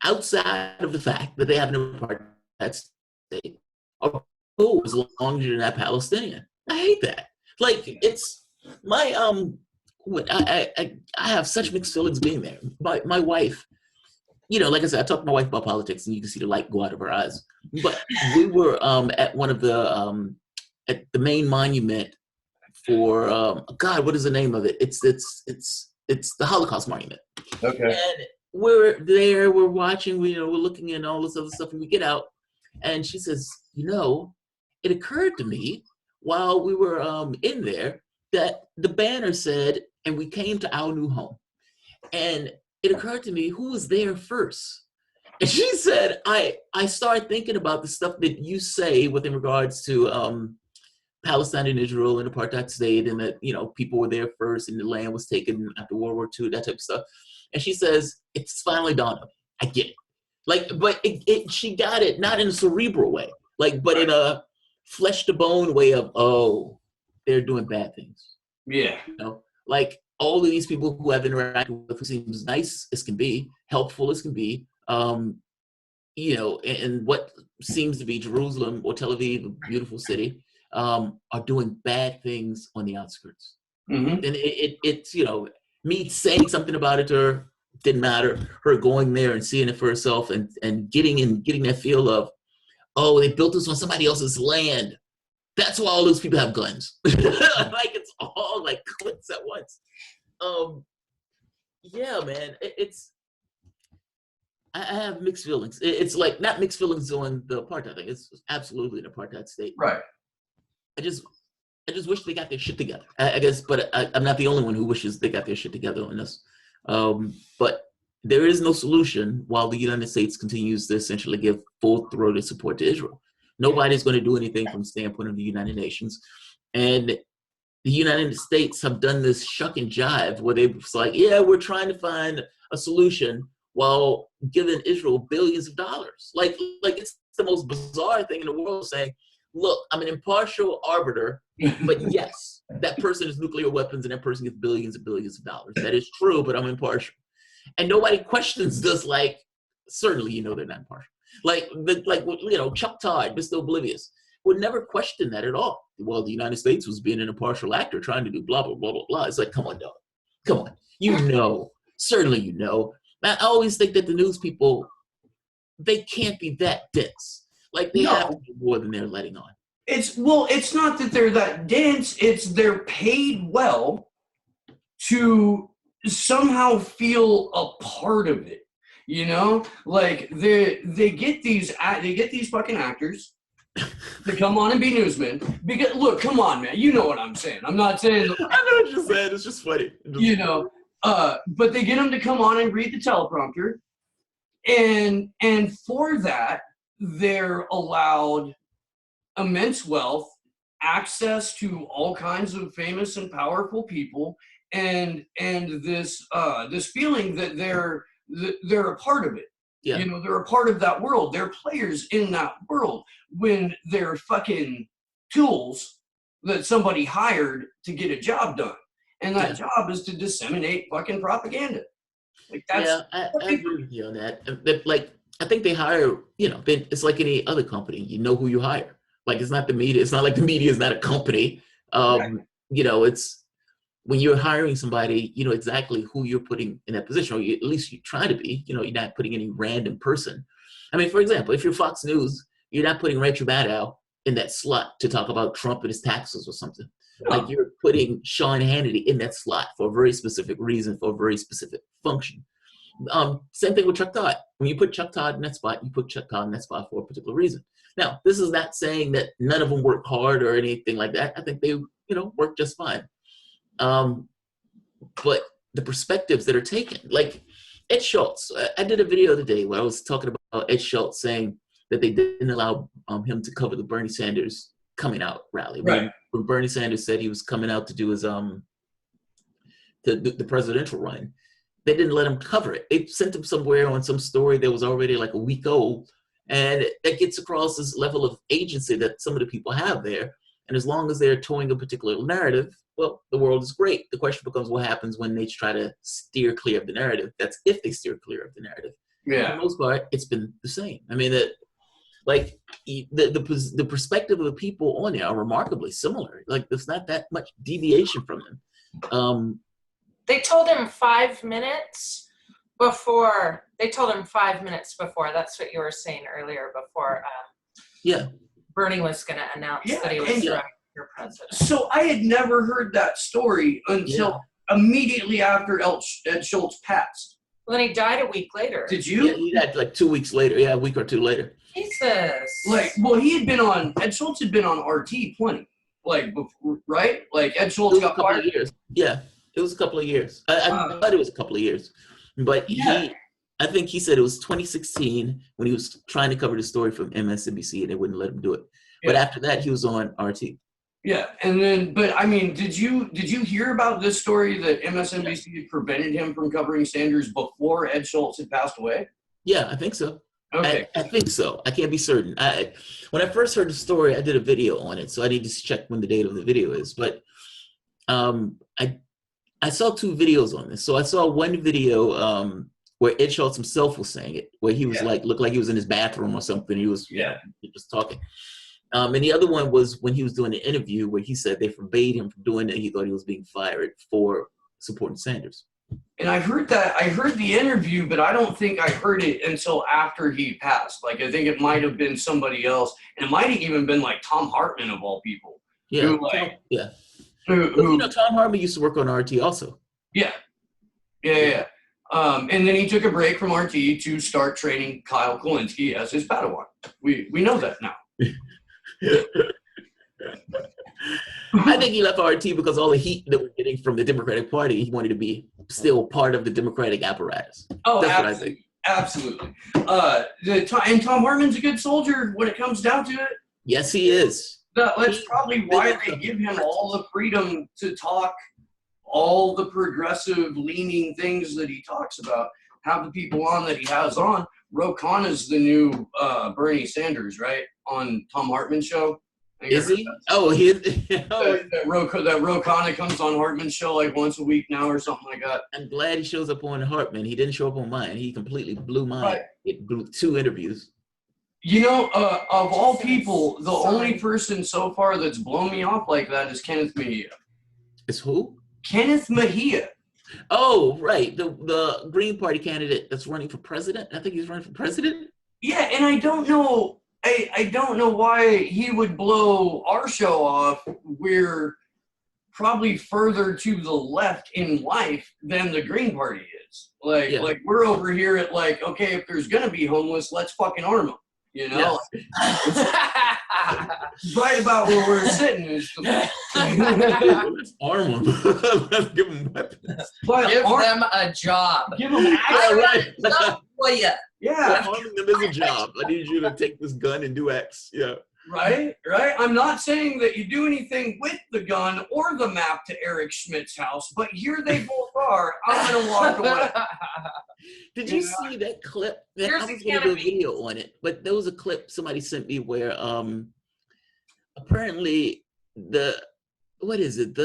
outside of the fact that they have an apartheid state, are cool as long as you're not Palestinian. I hate that. Like, it's my I have such mixed feelings being there. My wife, like I said, I talked to my wife about politics, and you can see the light go out of her eyes. But we were at one of the at the main monument for God, what is the name of it? It's the Holocaust Monument. Okay. And we're there, we're watching, we're looking at all this other stuff, and we get out, and she says, it occurred to me while we were in there that the banner said, and we came to our new home. And it occurred to me, who was there first? And she said, I started thinking about the stuff that you say within regards to Palestine and Israel and apartheid state, and that, people were there first and the land was taken after World War II, that type of stuff. And she says, it's finally dawned on me. I get it. Like, but she got it, not in a cerebral way, like, but in a flesh to bone way of, oh, they're doing bad things. Yeah. Like, all of these people who I've interacted with, who seems nice as can be, helpful as can be, and what seems to be Jerusalem or Tel Aviv, a beautiful city, are doing bad things on the outskirts. Mm-hmm. And it's me saying something about it to her didn't matter. Her going there and seeing it for herself and getting that feel of, oh, they built this on somebody else's land. That's why all those people have guns. Like, it's all like clicks at once. Yeah, man, I have mixed feelings. It's like, not mixed feelings on the apartheid thing. It's absolutely an apartheid state. Right. I just wish they got their shit together. I guess, but I'm not the only one who wishes they got their shit together on this. But there is no solution while the United States continues to essentially give full-throated support to Israel. Nobody's going to do anything from the standpoint of the United Nations. And the United States have done this shuck and jive where they're like, yeah, we're trying to find a solution while giving Israel billions of dollars. Like it's the most bizarre thing in the world saying, look, I'm an impartial arbiter, but yes, that person has nuclear weapons and that person gets billions and billions of dollars. That is true, but I'm impartial. And nobody questions this, like, certainly you know they're not impartial. Like Chuck Todd, Mr. Oblivious, would never question that at all. Well, the United States was being an impartial actor trying to do blah, blah, blah, blah, blah. It's like, come on, dog. Come on. You know. Certainly you know. I always think that the news people, they can't be that dense. Like, they have to do more than they're letting on. It's not that they're that dense. It's they're paid well to somehow feel a part of it. You know, like they get these fucking actors to come on and be newsmen. Because look, come on, man, you know what I'm saying. I'm not saying. I know what you're saying. It's just funny. You know, but they get them to come on and read the teleprompter, and for that they're allowed immense wealth, access to all kinds of famous and powerful people, and this feeling that they're a part of it. Yeah. You know, they're a part of that world. They're players in that world when they're fucking tools that somebody hired to get a job done. And that job is to disseminate fucking propaganda. Like that's I agree with you on that. Like, I think they hire, you know, it's like any other company. You know who you hire. Like, it's not the media. It's not like the media is not a company. Right. You know, it's when you're hiring somebody, you know exactly who you're putting in that position, or at least you try to be. You know, you're not putting any random person. I mean, for example, if you're Fox News, you're not putting Rachel Maddow in that slot to talk about Trump and his taxes or something. No. Like, you're putting Sean Hannity in that slot for a very specific reason, for a very specific function. Same thing with Chuck Todd. When you put Chuck Todd in that spot, you put Chuck Todd in that spot for a particular reason. Now, this is not saying that none of them work hard or anything like that. I think they, you know, work just fine. But the perspectives that are taken, like Ed Schultz, I did a video the other day where I was talking about Ed Schultz saying that they didn't allow him to cover the Bernie Sanders coming out rally. Right. When Bernie Sanders said he was coming out to do his the presidential run, they didn't let him cover it. They sent him somewhere on some story that was already like a week old, and that gets across this level of agency that some of the people have there. And as long as they're towing a particular narrative, well, the world is great. The question becomes what happens when they try to steer clear of the narrative. That's if they steer clear of the narrative. Yeah. For the most part, it's been the same. I mean, the perspective of the people on there are remarkably similar. Like, there's not that much deviation from them. They told him 5 minutes before. That's what you were saying earlier before. Bernie was going to announce that he was running for president. So I had never heard that story until immediately after Ed Schultz passed. Well, then he died a week later. Did you? Yeah, he died like 2 weeks later. Yeah, a week or two later. Jesus. Like, well, Ed Schultz had been on RT plenty. Like, before, right? Like, Ed Schultz got fired. Years. Yeah, it was a couple of years. I thought it was a couple of years. But I think he said it was 2016 when he was trying to cover the story from MSNBC and they wouldn't let him do it. But after that, he was on RT. Yeah, and then, but I mean, did you hear about this story that MSNBC had prevented him from covering Sanders before Ed Schultz had passed away? Yeah, I think so. Okay. I think so. I can't be certain. When I first heard the story, I did a video on it, so I need to check when the date of the video is. But I saw 2 videos on this. So I saw one video where Ed Schultz himself was saying it, where he was looked like he was in his bathroom or something. He was just talking. And the other one was when he was doing an interview where he said they forbade him from doing it. He thought he was being fired for supporting Sanders. And I heard the interview, but I don't think I heard it until after he passed. Like, I think it might have been somebody else, and it might have even been like Tom Hartman of all people. Yeah. Who Tom Hartman used to work on RT also. Yeah. And then he took a break from RT to start training Kyle Kulinski as his Padawan. We know that now. I think he left RT because all the heat that we're getting from the Democratic Party, he wanted to be still part of the Democratic apparatus. Oh, that's absolutely. what I think. Absolutely. And Tom Hartman's a good soldier when it comes down to it. Yes, he is. That's probably why they give him all the freedom to talk all the progressive leaning things that he talks about. Have the people on that he has on. Ro Khanna's the new Bernie Sanders, right? On Tom Hartman's show. Is he? Oh, he is. That Ro Khanna comes on Hartman's show like once a week now or something like that. I'm glad he shows up on Hartman. He didn't show up on mine. He completely blew mine. Right. It blew 2 interviews. You know, of all people, the only person so far that's blown me off like that is Kenneth Mejia. It's who? Kenneth Mejia. Oh, right. The Green Party candidate that's running for president. I think he's running for president. Yeah, and I don't know. I don't know why he would blow our show off. We're probably further to the left in life than the Green Party is. Like we're over here at like, okay, if there's gonna be homeless, let's fucking arm them. You know, right about where we're sitting is the arm them. Let's give them weapons. Give them a job. Give them right. Not for you. Yeah, arming them is a job. I need you to take this gun and do X. Yeah. Right. I'm not saying that you do anything with the gun or the map to Eric Schmidt's house, but here they both are. I'm gonna walk away. Did you see that clip? I was going to do a video on it, but there was a clip somebody sent me where apparently what is it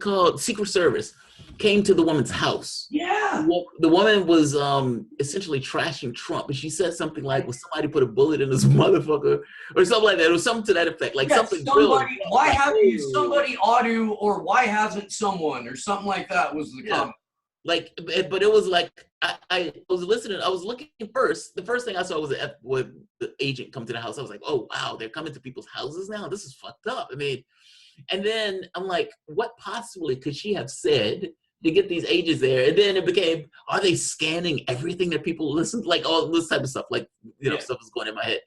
called? Secret Service came to the woman's house. Yeah. The woman was essentially trashing Trump, and she said something like, "Well, somebody put a bullet in this motherfucker," or something like that, or something to that effect. Like something. Why haven't somebody ought to, or why hasn't someone, or something like that was the comment. Like, but it was like I was listening. I was looking first. The first thing I saw was when the agent come to the house. I was like, "Oh wow, they're coming to people's houses now. This is fucked up." I mean, and then I'm like, "What possibly could she have said to get these agents there?" And then it became, "Are they scanning everything that people listen to?" Like all this type of stuff. Like stuff is going in my head.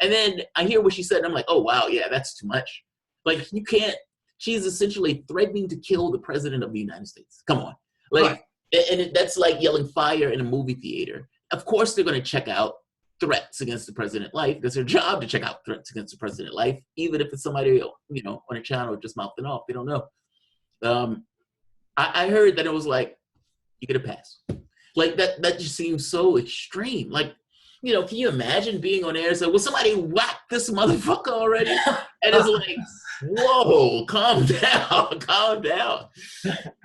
And then I hear what she said, and I'm like, "Oh wow, yeah, that's too much." Like you can't. She's essentially threatening to kill the president of the United States. Come on. Like, and that's like yelling fire in a movie theater. Of course, they're going to check out threats against the president's life. That's their job to check out threats against the president's life, even if it's somebody on a channel just mouthing off. They don't know. I heard that it was like you get a pass. Like that just seems so extreme. Like, can you imagine being on air and say, "Well, somebody whacked this motherfucker already," and it's like, whoa, calm down, calm down.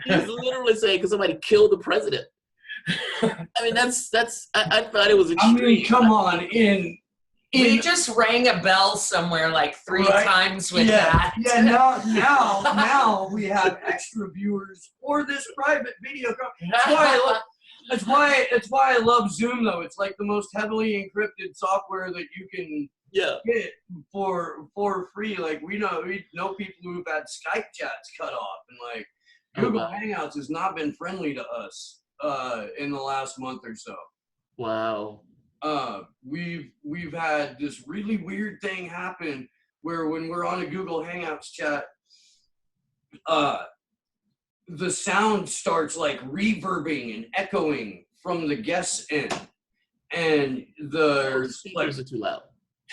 He's literally saying, "Because somebody killed the president." I mean, that's. I thought it was extreme. I mean, come on, We just rang a bell somewhere like 3 times with that. Yeah, now we have extra viewers for this private video. That's why I love Zoom though. It's like the most heavily encrypted software that you can get for free. Like we know people who've had Skype chats cut off, and like Google Hangouts has not been friendly to us in the last month or so. Wow. We've had this really weird thing happen where when we're on a Google Hangouts chat, the sound starts like reverbing and echoing from the guest's end, and the speakers are too loud.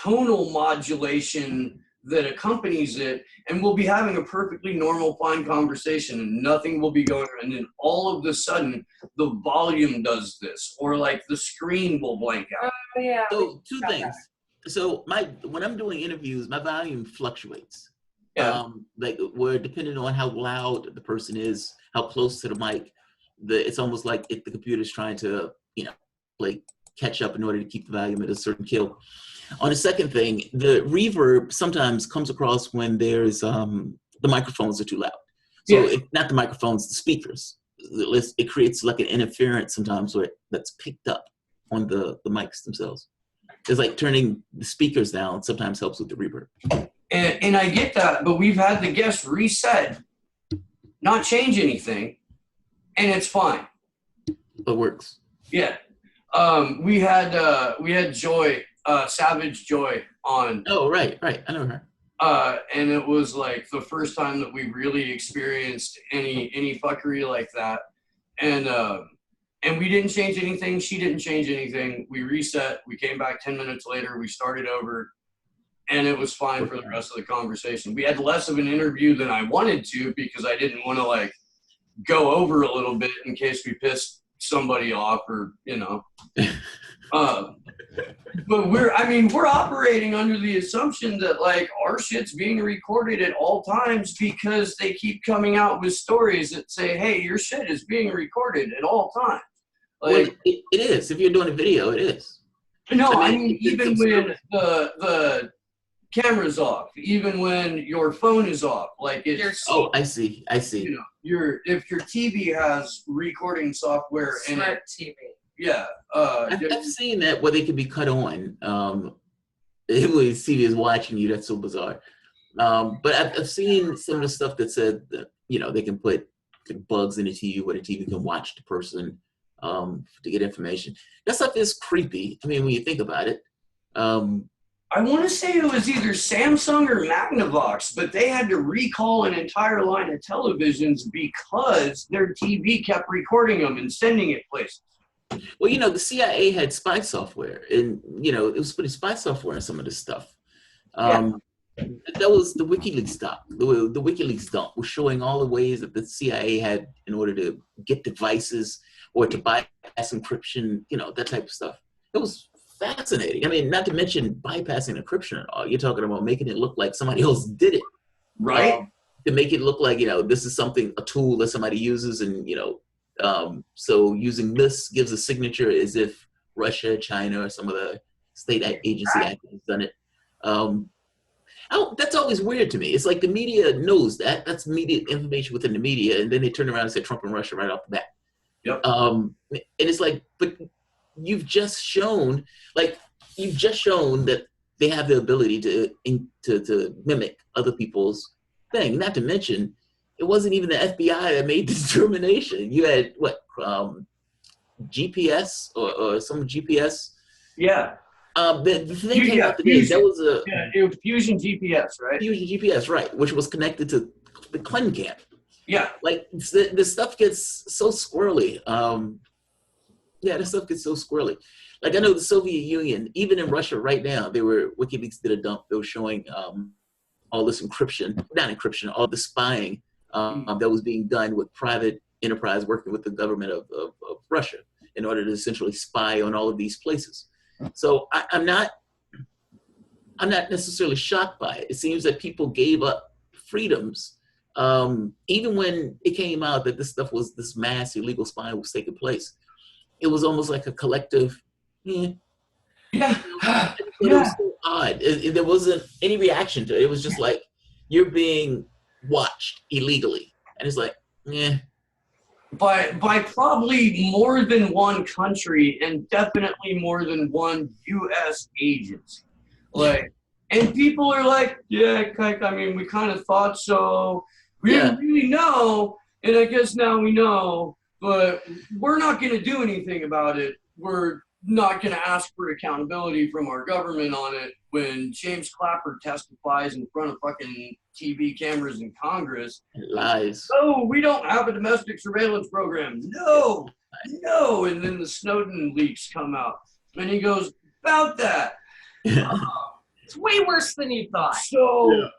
Tonal modulation that accompanies it, and we'll be having a perfectly normal, fine conversation, and nothing will be going on, and then all of a sudden, the volume does this, or like the screen will blank out. Oh, yeah. So 2 things. So when I'm doing interviews, my volume fluctuates. Yeah. Like where depending on how loud the person is, how close to the mic, it's almost like if the computer's trying to, like catch up in order to keep the volume at a certain kill. On the second thing, the reverb sometimes comes across when there's the microphones are too loud. So if not the microphones, the speakers. It creates like an interference sometimes that's picked up on the mics themselves. It's like turning the speakers down sometimes helps with the reverb. And I get that, but we've had the guests reset, not change anything, and it's fine. It works. Yeah. We had Joy, Savage Joy on. Oh, right. I know her. And it was like the first time that we really experienced any fuckery like that. And we didn't change anything. She didn't change anything. We reset. We came back 10 minutes later. We started over. and it was fine for the rest of the conversation. We had less of an interview than I wanted to because I didn't want to like go over a little bit in case we pissed somebody off or, you know. But we're operating under the assumption that like our shit's being recorded at all times because they keep coming out with stories that say, hey, your shit is being recorded at all times. Like, well, it is. If you're doing a video, it is. No, I mean even when the camera's off, even when your phone is off, like it's. Oh, I see. You know, if your TV has recording software in it. TV. Yeah. I've seen that where they can be cut on. When TV is watching you, that's so bizarre. But I've seen some of the stuff that said that, you know, they can put bugs in the TV where the TV can watch the person to get information. That stuff is creepy. I mean, when you think about it. I want to say it was either Samsung or Magnavox, but they had to recall an entire line of televisions because their TV kept recording them and sending it places. Well, you know, the CIA had spy software, and, you know, it was putting spy software in some of this stuff. That was the WikiLeaks stuff. The WikiLeaks dump was showing all the ways that the CIA had in order to get devices or to bypass encryption, you know, that type of stuff. It was fascinating. I mean, not to mention bypassing encryption at all. You're talking about making it look like somebody else did it. Right. To make it look like, you know, this is something, a tool that somebody uses, and, you know, so using this gives a signature as if Russia, China, or some of the state agency actors done it. That's always weird to me. It's like the media knows that. That's media information within the media, and then they turn around and say Trump and Russia right off the bat. Yep. And it's like, but you've just shown that they have the ability to mimic other people's thing. Not to mention, it wasn't even the FBI that made the determination. You had what, GPS or some GPS? Yeah. The thing came out today. That was it was Fusion GPS, right? Fusion GPS, right? Which was connected to the Clinton camp. Yeah. Like the stuff gets so squirrely. This stuff gets so squirrely. Like I know the Soviet Union, even in Russia right now, WikiLeaks did a dump. They were showing all this all the spying that was being done with private enterprise working with the government of Russia in order to essentially spy on all of these places. So I'm not necessarily shocked by it. It seems that people gave up freedoms, even when it came out that this mass illegal spying was taking place. It was almost like a collective. Yeah. It was so odd. There wasn't any reaction to it. It was just like you're being watched illegally, and it's like, yeah. By probably more than one country and definitely more than one U.S. agency. Like, and people are like, yeah, I mean, we kind of thought so. We didn't really know, and I guess now we know, but we're not going to do anything about it. We're not going to ask for accountability from our government on it when James Clapper testifies in front of fucking TV cameras in Congress. Lies. Oh, we don't have a domestic surveillance program. No. And then the Snowden leaks come out. And he goes, about that. It's way worse than you thought. So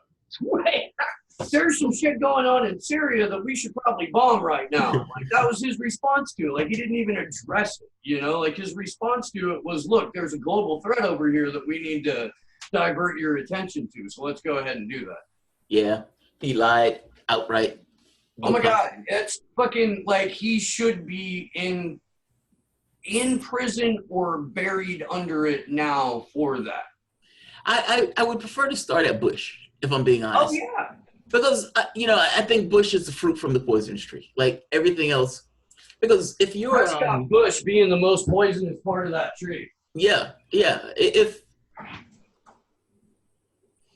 there's some shit going on in Syria that we should probably bomb right now. Like that was his response to it. Like he didn't even address it, you know? Like his response to it was, look, there's a global threat over here that we need to divert your attention to. So let's go ahead and do that. Yeah, he lied outright. Oh my God, it's fucking like he should be in prison or buried under it now for that. I would prefer to start at Bush, if I'm being honest. Oh yeah. Because, I think Bush is the fruit from the poisonous tree. Like everything else. Because if you're... Prescott Bush being the most poisonous part of that tree. Yeah. If...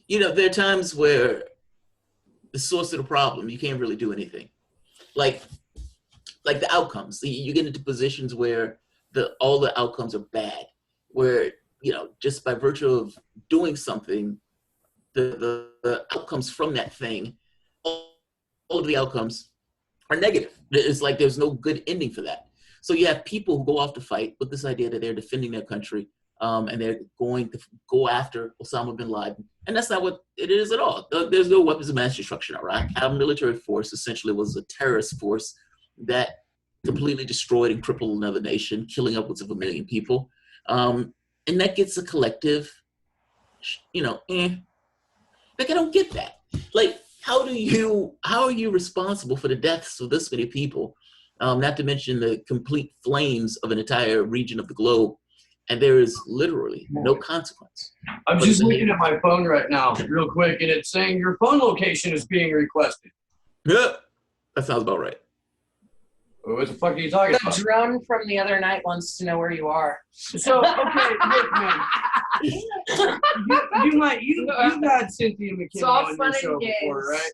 there are times where the source of the problem, you can't really do anything. Like the outcomes. You get into positions where all the outcomes are bad. Where, just by virtue of doing something, the outcomes from that thing, all of the outcomes are negative. It's like there's no good ending for that. So you have people who go off to fight with this idea that they're defending their country, and they're going to go after Osama bin Laden. And that's not what it is at all. There's no weapons of mass destruction in Iraq. Our military force essentially was a terrorist force that completely destroyed and crippled another nation, killing upwards of 1 million people. And that gets a collective, Like, I don't get that. Like, how are you responsible for the deaths of this many people? Not to mention the complete flames of an entire region of the globe. And there is literally no consequence. I'm just looking at my phone right now, real quick, and it's saying your phone location is being requested. Yeah, that sounds about right. What the fuck are you talking about? The drone from the other night wants to know where you are. So, okay, look, man. You've had Cynthia McKinney on your show before, right?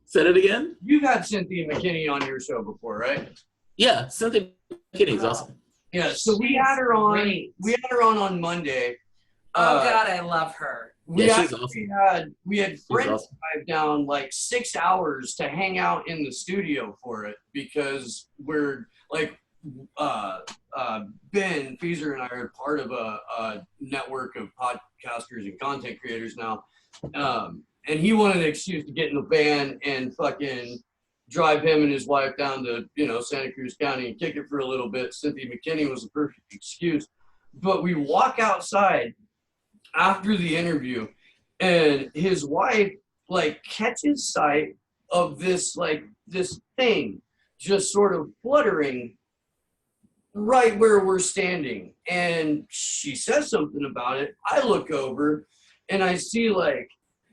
Said it again? You've had Cynthia McKinney on your show before, right? Yeah, Cynthia McKinney's awesome. Yeah, so we had her on. Great. We had her on Monday. Oh God, I love her. She's awesome. We had friends drive down like 6 hours to hang out in the studio for it because we're like Ben Feeser and I are part of a network of podcasters and content creators now, and he wanted an excuse to get in the van and fucking drive him and his wife down to Santa Cruz County and kick it for a little bit. Cynthia McKinney was the perfect excuse, but we walk outside after the interview, and his wife like catches sight of this thing just sort of fluttering right where we're standing, and she says something about it. I look over and I see like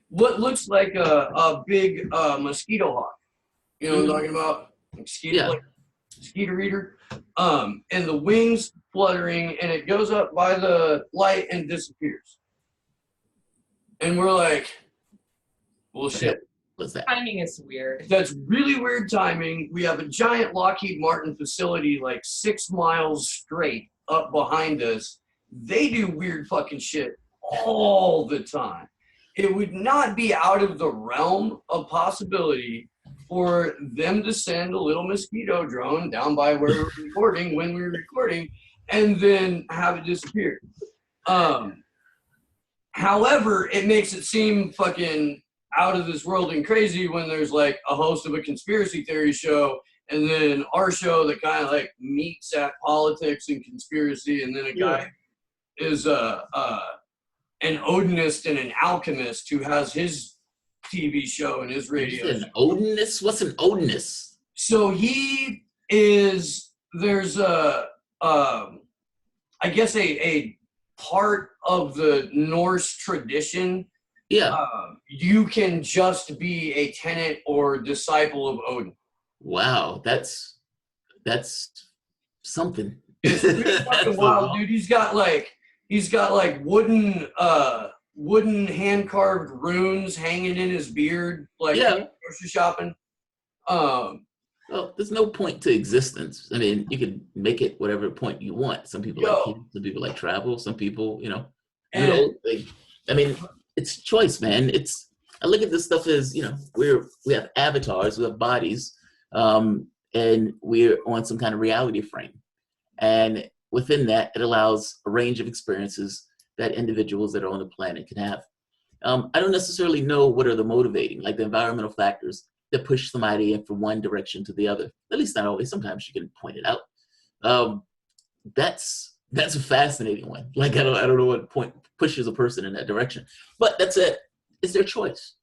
what looks like a big mosquito hawk. You know what I'm talking about? Mosquito eater. And the wings fluttering, and it goes up by the light and disappears. And we're like, well, shit. What's that? Timing is weird. That's really weird timing. We have a giant Lockheed Martin facility like 6 miles straight up behind us. They do weird fucking shit all the time. It would not be out of the realm of possibility for them to send a little mosquito drone down by where we're recording when we were recording and then have it disappear. However, it makes it seem fucking out of this world and crazy when there's like a host of a conspiracy theory show and then our show that kind of like meets at politics and conspiracy, and then a guy is an Odinist and an alchemist who has his TV show and his radio. An Odinist? What's an Odinist? So there's I guess a part of the Norse tradition. Yeah. You can just be a tenant or disciple of Odin. Wow, that's something. It's pretty fucking wild, dude. He's got like wooden hand carved runes hanging in his beard, like grocery shopping. Well, there's no point to existence. I mean, you can make it whatever point you want. Some people like kids, some people like travel, some people, I mean, it's choice, man. I look at this stuff as, we have avatars, we have bodies, and we're on some kind of reality frame. And within that, it allows a range of experiences that individuals that are on the planet can have. I don't necessarily know what are the motivating, like the environmental factors that push somebody in from one direction to the other. At least not always. Sometimes you can point it out. That's a fascinating one. Like I don't know what point pushes a person in that direction, but that's it. It's their choice.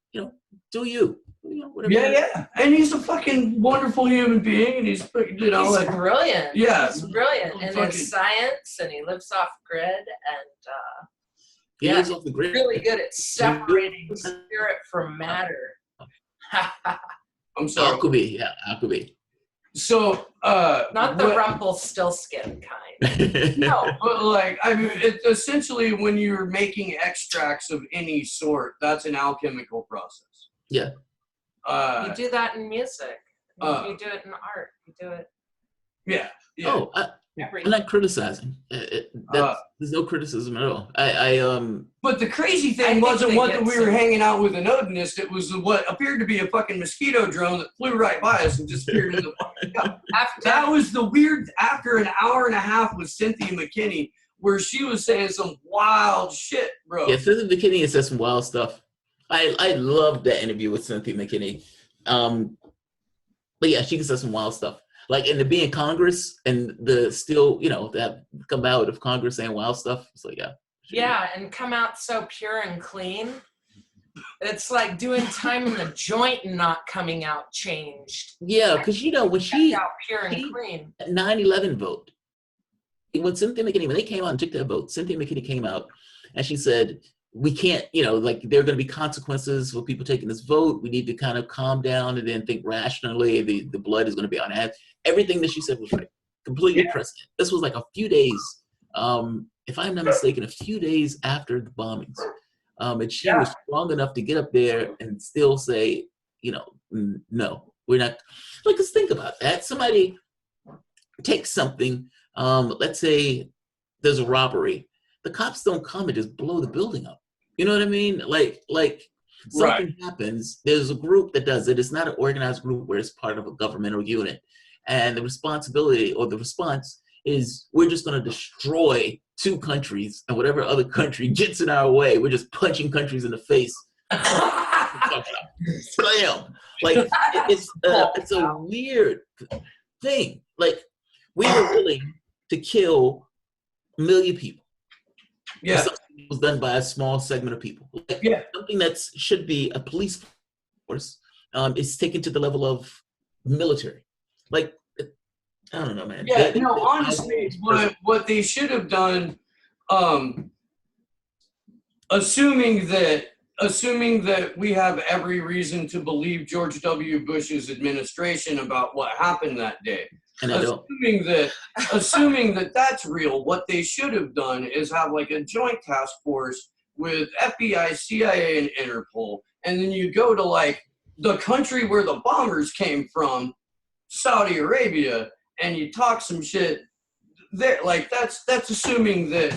Do you? Whatever. Yeah. And he's a fucking wonderful human being, and he's he's brilliant. Yeah, he's brilliant in his science, and he lives off grid, and he lives off the grid. Really good at separating spirit from matter. I'm sorry. Alchemy. So, not the Rumpelstiltskin kind. No, but like, I mean, essentially when you're making extracts of any sort, that's an alchemical process. Yeah. You do that in music. You do it in art. You do it. Yeah. Oh, I'm not criticizing. There's no criticism at all. But the crazy thing wasn't what we were hanging out with an Odinist. It was what appeared to be a fucking mosquito drone that flew right by us and disappeared in the fucking sky. That was the weird. After an hour and a half with Cynthia McKinney, where she was saying some wild shit, bro. Yeah, Cynthia McKinney said some wild stuff. I loved that interview with Cynthia McKinney. But yeah, she can say some wild stuff. Like, and to be in Congress and the still, that come out of Congress saying wild stuff. It's like, yeah. Yeah, and come out so pure and clean. It's like doing time in the joint and not coming out changed. Yeah, because when she out pure and clean. 9/11 vote, when Cynthia McKinney, when they came out and took that vote, Cynthia McKinney came out and she said, we can't, like, there are going to be consequences for people taking this vote. We need to kind of calm down and then think rationally. The blood is going to be on our hands. Everything that she said was right. Completely precedent. This was like a few days, if I'm not mistaken, a few days after the bombings. And she was strong enough to get up there and still say, no, we're not. Like, let's think about that. Somebody takes something, let's say there's a robbery. The cops don't come and just blow the building up. You know what I mean? Like something happens. There's a group that does it. It's not an organized group where it's part of a governmental unit. And the responsibility or the response is we're just going to destroy two countries, and whatever other country gets in our way, we're just punching countries in the face. Slam! Like, it's a weird thing. Like, we were willing to kill a million people. Yeah. Something that was done by a small segment of people. Like, something that should be a police force is taken to the level of military. Like, I don't know, man. Yeah, honestly, what they should have done, assuming that we have every reason to believe George W. Bush's administration about what happened that day. And assuming that that's real, what they should have done is have like a joint task force with FBI, CIA, and Interpol, and then you go to like the country where the bombers came from, Saudi Arabia, and you talk some shit there. Like, that's assuming that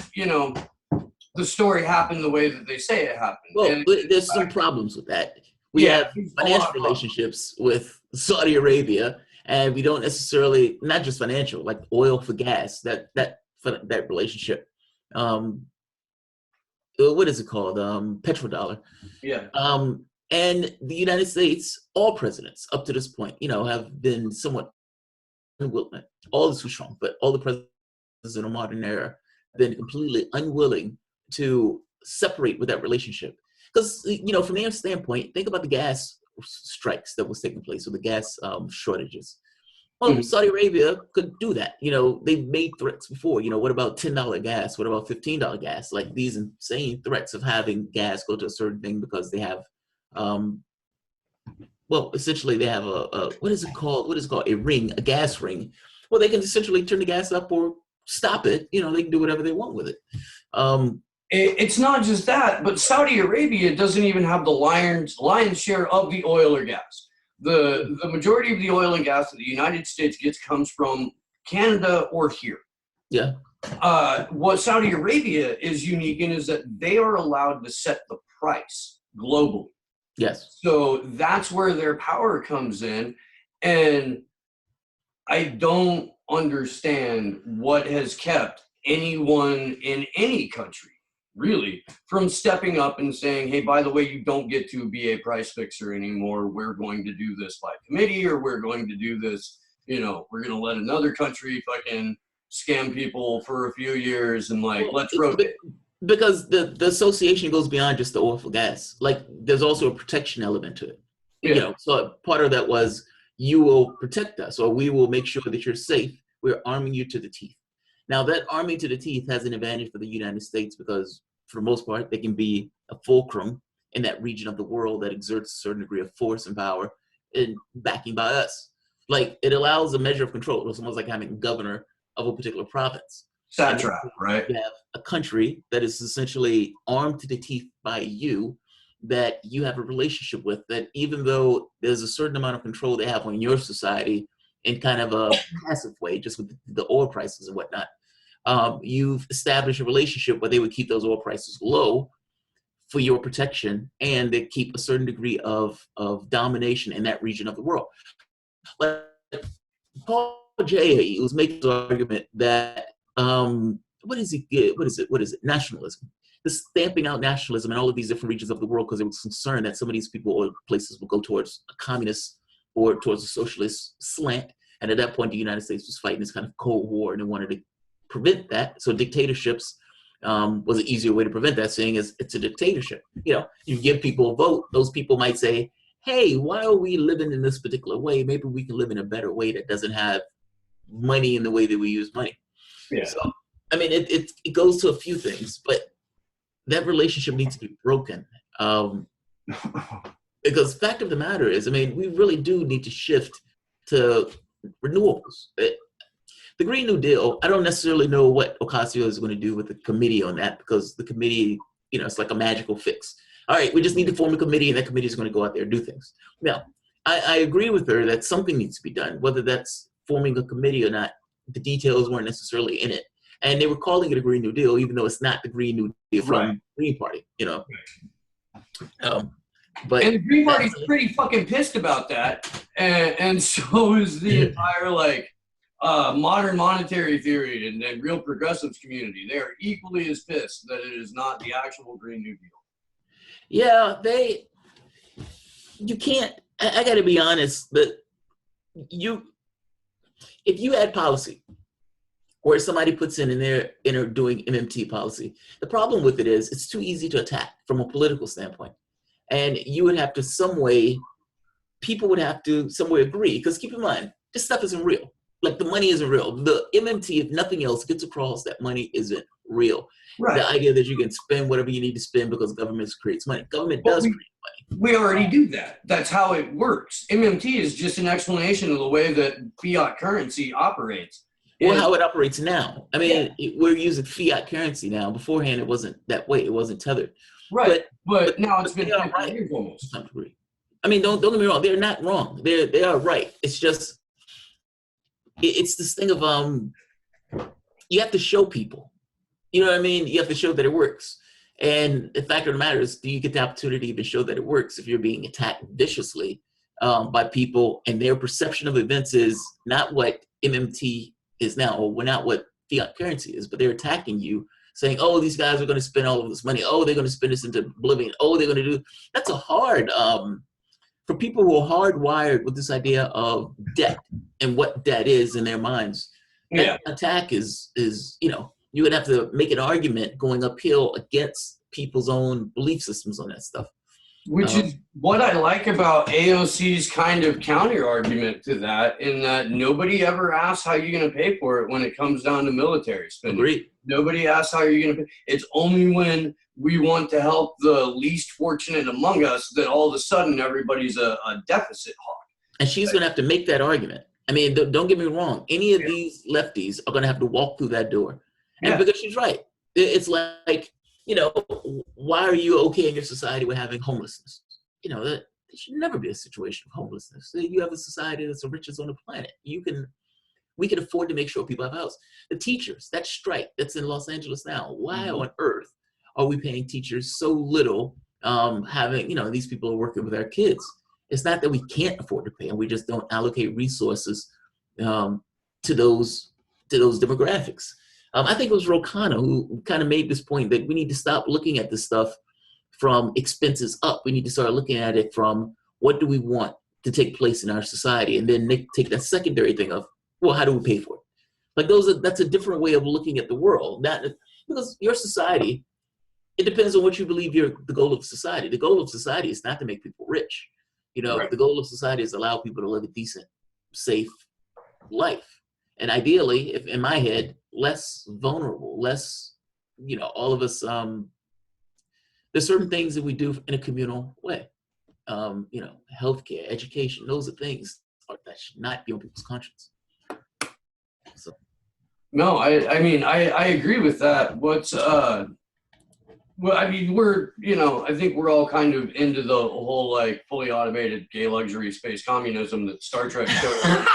the story happened the way that they say it happened. Well, there's some problems with that. We have financial relationships with Saudi Arabia, and we don't necessarily, not just financial, like oil for gas, that relationship. What is it called? Petrodollar. Yeah. And the United States, all presidents up to this point, have been somewhat unwilling. All is too strong, but all the presidents in the modern era have been completely unwilling to separate with that relationship. Because, from their standpoint, think about the gas strikes that was taking place, or the gas shortages. Well, Saudi Arabia could do that. They've made threats before. What about $10 gas? What about $15 gas? Like, these insane threats of having gas go to a certain thing because they have, essentially they have a what is it called? A ring, a gas ring. Well, they can essentially turn the gas up or stop it. They can do whatever they want with it. It's not just that, but Saudi Arabia doesn't even have the lion's share of the oil or gas. The majority of the oil and gas that the United States gets comes from Canada or here. Yeah. What Saudi Arabia is unique in is that they are allowed to set the price globally. Yes. So that's where their power comes in. And I don't understand what has kept anyone in any country, really, from stepping up and saying, hey, by the way, you don't get to be a price fixer anymore. We're going to do this by committee, or we're going to do this, we're going to let another country fucking scam people for a few years and let's rotate. Because the association goes beyond just the oil for gas. Like, there's also a protection element to it. Yeah. So part of that was, you will protect us, or we will make sure that you're safe. We're arming you to the teeth. Now, that arming to the teeth has an advantage for the United States because, for the most part, they can be a fulcrum in that region of the world that exerts a certain degree of force and power in backing by us. Like, it allows a measure of control. It's almost like having a governor of a particular province. Satrap, right? You have a country that is essentially armed to the teeth by you, that you have a relationship with, that even though there's a certain amount of control they have on your society in kind of a passive way, just with the oil prices and whatnot, you've established a relationship where they would keep those oil prices low for your protection, and they keep a certain degree of domination in that region of the world. Like, Paul J. was making the argument that what is he good? What is it? Nationalism. The stamping out nationalism in all of these different regions of the world because it was concerned that some of these people or places will go towards a communist or towards a socialist slant. And at that point, the United States was fighting this kind of Cold War, and they wanted to prevent that. So dictatorships was an easier way to prevent that, saying it's a dictatorship. You give people a vote, those people might say, hey, why are we living in this particular way? Maybe we can live in a better way that doesn't have money in the way that we use money. Yeah. So, I mean, it goes to a few things, but that relationship needs to be broken. Because the fact of the matter is, I mean, we really do need to shift to renewables. The Green New Deal, I don't necessarily know what Ocasio is going to do with the committee on that, because the committee, it's like a magical fix. All right, we just need to form a committee, and that committee is going to go out there and do things. Now, I agree with her that something needs to be done, whether that's forming a committee or not. The details weren't necessarily in it. And they were calling it a Green New Deal, even though it's not the Green New Deal from the Green Party, But and the Green Party's pretty fucking pissed about that. And so is the entire, modern monetary theory and real progressives community. They are equally as pissed that it is not the actual Green New Deal. Yeah, you can't, I got to be honest, that if you had policy where somebody puts in and they're doing MMT policy, the problem with it is it's too easy to attack from a political standpoint. And you would have to people would have to somewhere agree, because keep in mind, this stuff isn't real. Like, the money isn't real. The MMT, if nothing else, gets across that money isn't real. Right. The idea that you can spend whatever you need to spend because government creates money. Government does create money. We already do that. That's how it works. MMT is just an explanation of the way that fiat currency operates. Or how it operates now. I mean, we're using fiat currency now. Beforehand, it wasn't that way. It wasn't tethered. Right. But now it's been 50 years almost. I mean, don't get me wrong. They're not wrong. They are right. It's just, it's this thing of, you have to show people. You know what I mean? You have to show that it works. And the fact of the matter is, do you get the opportunity to even show that it works if you're being attacked viciously by people, and their perception of events is not what MMT is now, or not what fiat currency is, but they're attacking you, saying, oh, these guys are going to spend all of this money. Oh, they're going to spend this into oblivion. Oh, they're going to do, that's a hard, for people who are hardwired with this idea of debt and what debt is in their minds. That attack is, you would have to make an argument going uphill against people's own belief systems on that stuff. Which is what I like about AOC's kind of counter argument to that, in that nobody ever asks how you're going to pay for it when it comes down to military spending. Agreed. Nobody asks how you're going to pay. It's only when we want to help the least fortunate among us that all of a sudden everybody's a deficit hawk. And she's going to have to make that argument. I mean, don't get me wrong. Any of these lefties are going to have to walk through that door. And because she's right. It's like, why are you okay in your society with having homelessness? There should never be a situation of homelessness. You have a society that's the richest on the planet. We can afford to make sure people have a house. The teachers, that strike that's in Los Angeles now, why on earth are we paying teachers so little, these people are working with our kids? It's not that we can't afford to pay them, we just don't allocate resources to those demographics. I think it was Rokana who kind of made this point that we need to stop looking at this stuff from expenses up. We need to start looking at it from what do we want to take place in our society, and then take that secondary thing of, well, how do we pay for it? Like that's a different way of looking at the world. Not because your society, it depends on what you believe the goal of society. The goal of society is not to make people rich. Right. The goal of society is to allow people to live a decent, safe life. And ideally, if in my head, less vulnerable, less, all of us, there's certain things that we do in a communal way. Healthcare, education, those are things that should not be on people's conscience. So. No, I mean, I agree with that. I think we're all kind of into the whole, fully automated gay luxury space communism that Star Trek showed.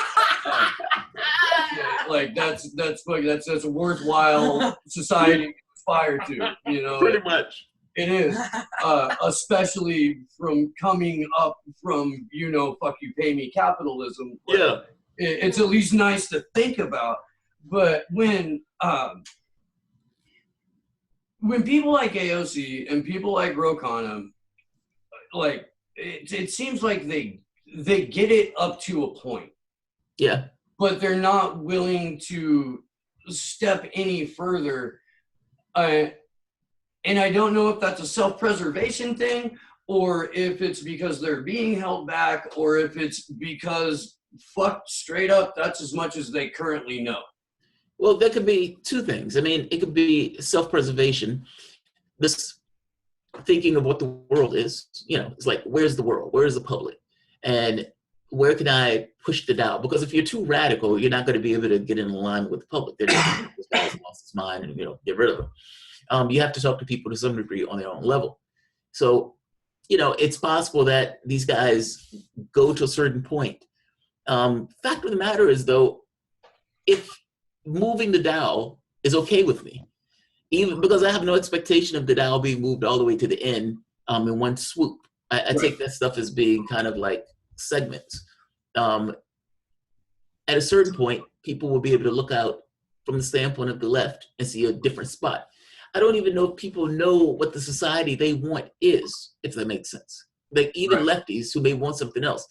That's a worthwhile society to aspire to, Pretty much. It is, especially from coming up from, fuck you, pay me capitalism. It's at least nice to think about. But when when people like AOC and people like Rokana, like it seems like they get it up to a point. Yeah. But they're not willing to step any further. And I don't know if that's a self-preservation thing, or if it's because they're being held back, or if it's because fuck straight up, that's as much as they currently know. Well, there could be two things. I mean, it could be self-preservation. This thinking of what the world is, you know, it's like, where's the world? Where's the public? And where can I push the dial? Because if you're too radical, you're not going to be able to get in alignment with the public. They're just, this guy's lost his mind and, you know, get rid of him. You have to talk to people to some degree on their own level. So, you know, it's possible that these guys go to a certain point. Fact of the matter is, though, if moving the dial is okay with me, even because I have no expectation of the dial being moved all the way to the end in one swoop. I take that stuff as being kind of like segments. At a certain point, people will be able to look out from the standpoint of the left and see a different spot. I don't even know if people know what the society they want is, if that makes sense. Like even lefties who may want something else.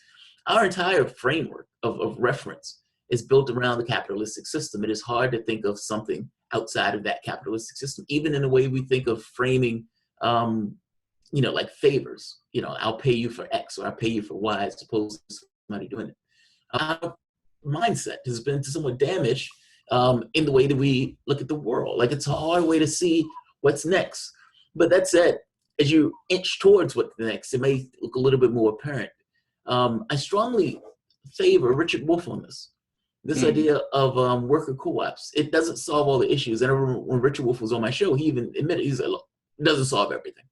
Our entire framework of reference is built around the capitalistic system. It is hard to think of something outside of that capitalistic system, even in the way we think of framing, you know, like favors. You know, I'll pay you for X or I'll pay you for Y as opposed to somebody doing it. Our mindset has been somewhat damaged in the way that we look at the world. Like it's a hard way to see what's next. But that said, as you inch towards what's next, it may look a little bit more apparent. I strongly favor Richard Wolff on this. This idea of worker co-ops. It doesn't solve all the issues. And I remember when Richard Wolff was on my show, he even admitted, he said, look, it doesn't solve everything.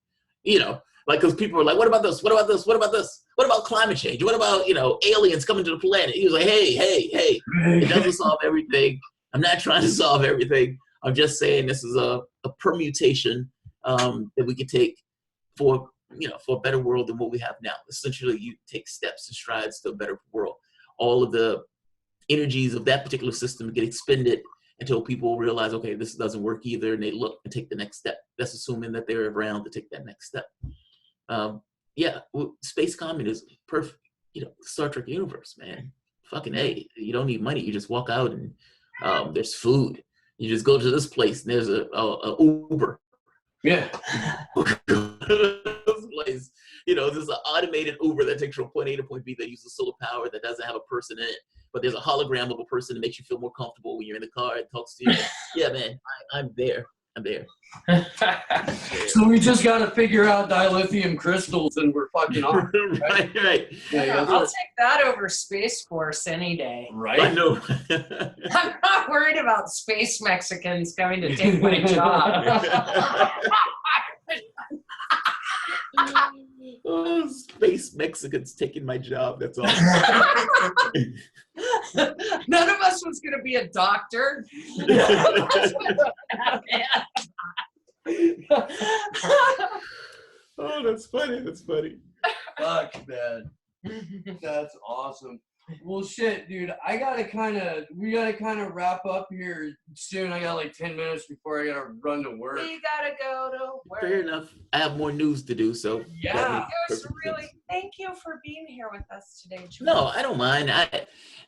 You know, like, because people were like, what about this? What about this? What about this? What about climate change? What about, you know, aliens coming to the planet? He was like, hey, it doesn't solve everything. I'm not trying to solve everything. I'm just saying this is a permutation that we could take for, you know, for a better world than what we have now. Essentially, you take steps and strides to a better world. All of the energies of that particular system get expended until people realize, okay, this doesn't work either, and they look and take the next step. That's assuming that they're around to take that next step. Yeah, space communism, perfect. You know, Star Trek universe, man. Fucking A. You don't need money. You just walk out and there's food. You just go to this place and there's a Uber. Yeah. This place, you know, there's an automated Uber that takes you from point A to point B that uses solar power that doesn't have a person in it, but there's a hologram of a person that makes you feel more comfortable when you're in the car and talks to you. Yeah, man, I'm there. So we just got to figure out dilithium crystals and we're fucking on. Right. Yeah, I'll take that over Space Force any day. Right. I know. I'm not worried about space Mexicans coming to take my job. Oh, space Mexicans taking my job. That's awesome. None of us was going to be a doctor. Oh, that's funny. Fuck, man. That's awesome. Well, shit, dude. We gotta kind of wrap up here soon. I got like 10 minutes before I gotta run to work. We gotta go to work. Fair enough. I have more news to do, so yeah. It was really. Thank you for being here with us today, Jamarl. No, I don't mind.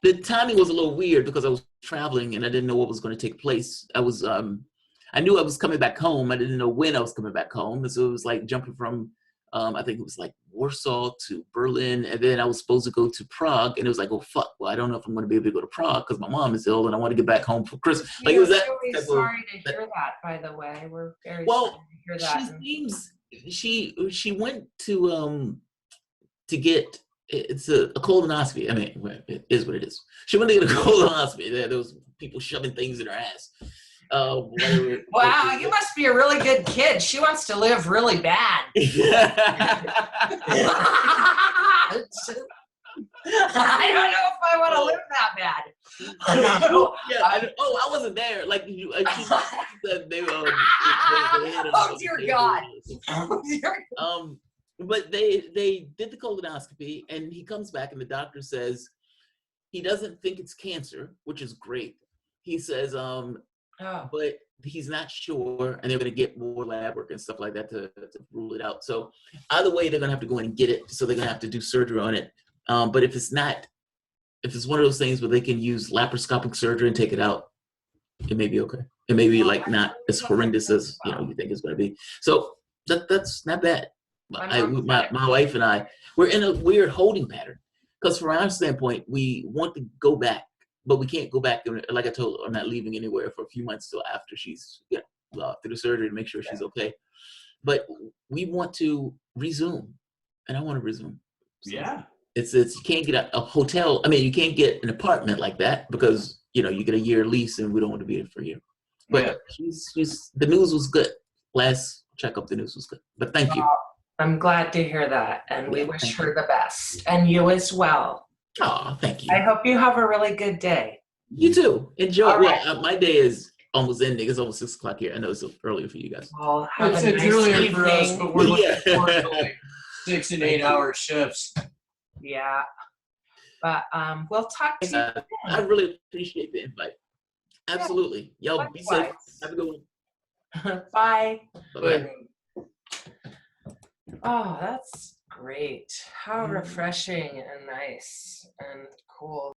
The timing was a little weird because I was traveling and I didn't know what was going to take place. I knew I was coming back home. I didn't know when I was coming back home. And so it was like jumping from, I think it was like Warsaw to Berlin. And then I was supposed to go to Prague. And it was like, oh, fuck. Well, I don't know if I'm going to be able to go to Prague because my mom is ill and I want to get back home for Christmas. Like it was that. Really sorry to hear that, by the way. We're very sorry to hear that. She went to get, it's a colonoscopy. I mean, it is what it is. She went to get a colonoscopy. There was people shoving things in her ass. Wow, you must be a really good kid. She wants to live really bad. I don't know if I want to live that bad. I wasn't there. Like you, she said they oh dear God. Oh dear. But they did the colonoscopy, and he comes back, and the doctor says he doesn't think it's cancer, which is great. He says, but he's not sure, and they're going to get more lab work and stuff like that to rule it out. So either way, they're going to have to go in and get it. So they're going to have to do surgery on it. But if it's one of those things where they can use laparoscopic surgery and take it out, it may be okay. It may be like not as horrendous as you think it's going to be. So that's not bad. My wife and I, we're in a weird holding pattern because from our standpoint, we want to go back, but we can't go back. Like I told her, I'm not leaving anywhere for a few months till after she's through the surgery to make sure she's okay. But we want to resume, and I want to resume. So Yeah. It's you can't get a hotel. I mean, you can't get an apartment like that because you get a year lease, and we don't want to be there for a year. But she's the news was good. Last checkup, the news was good. But thank you. I'm glad to hear that, and we wish her the best, and you as well. Oh, thank you. I hope you have a really good day. You too. Enjoy. Right. Well, my day is almost ending. It's almost 6 o'clock here. I know it's earlier for you guys. Well, have It's a nice earlier evening. for us, but we're looking forward to like 6 and 8 hour shifts. Yeah. But we'll talk to you again. I really appreciate the invite. Absolutely. Y'all be safe. Likewise. Have a good one. Bye. Bye-bye. Oh, that's great. How refreshing and nice and cool.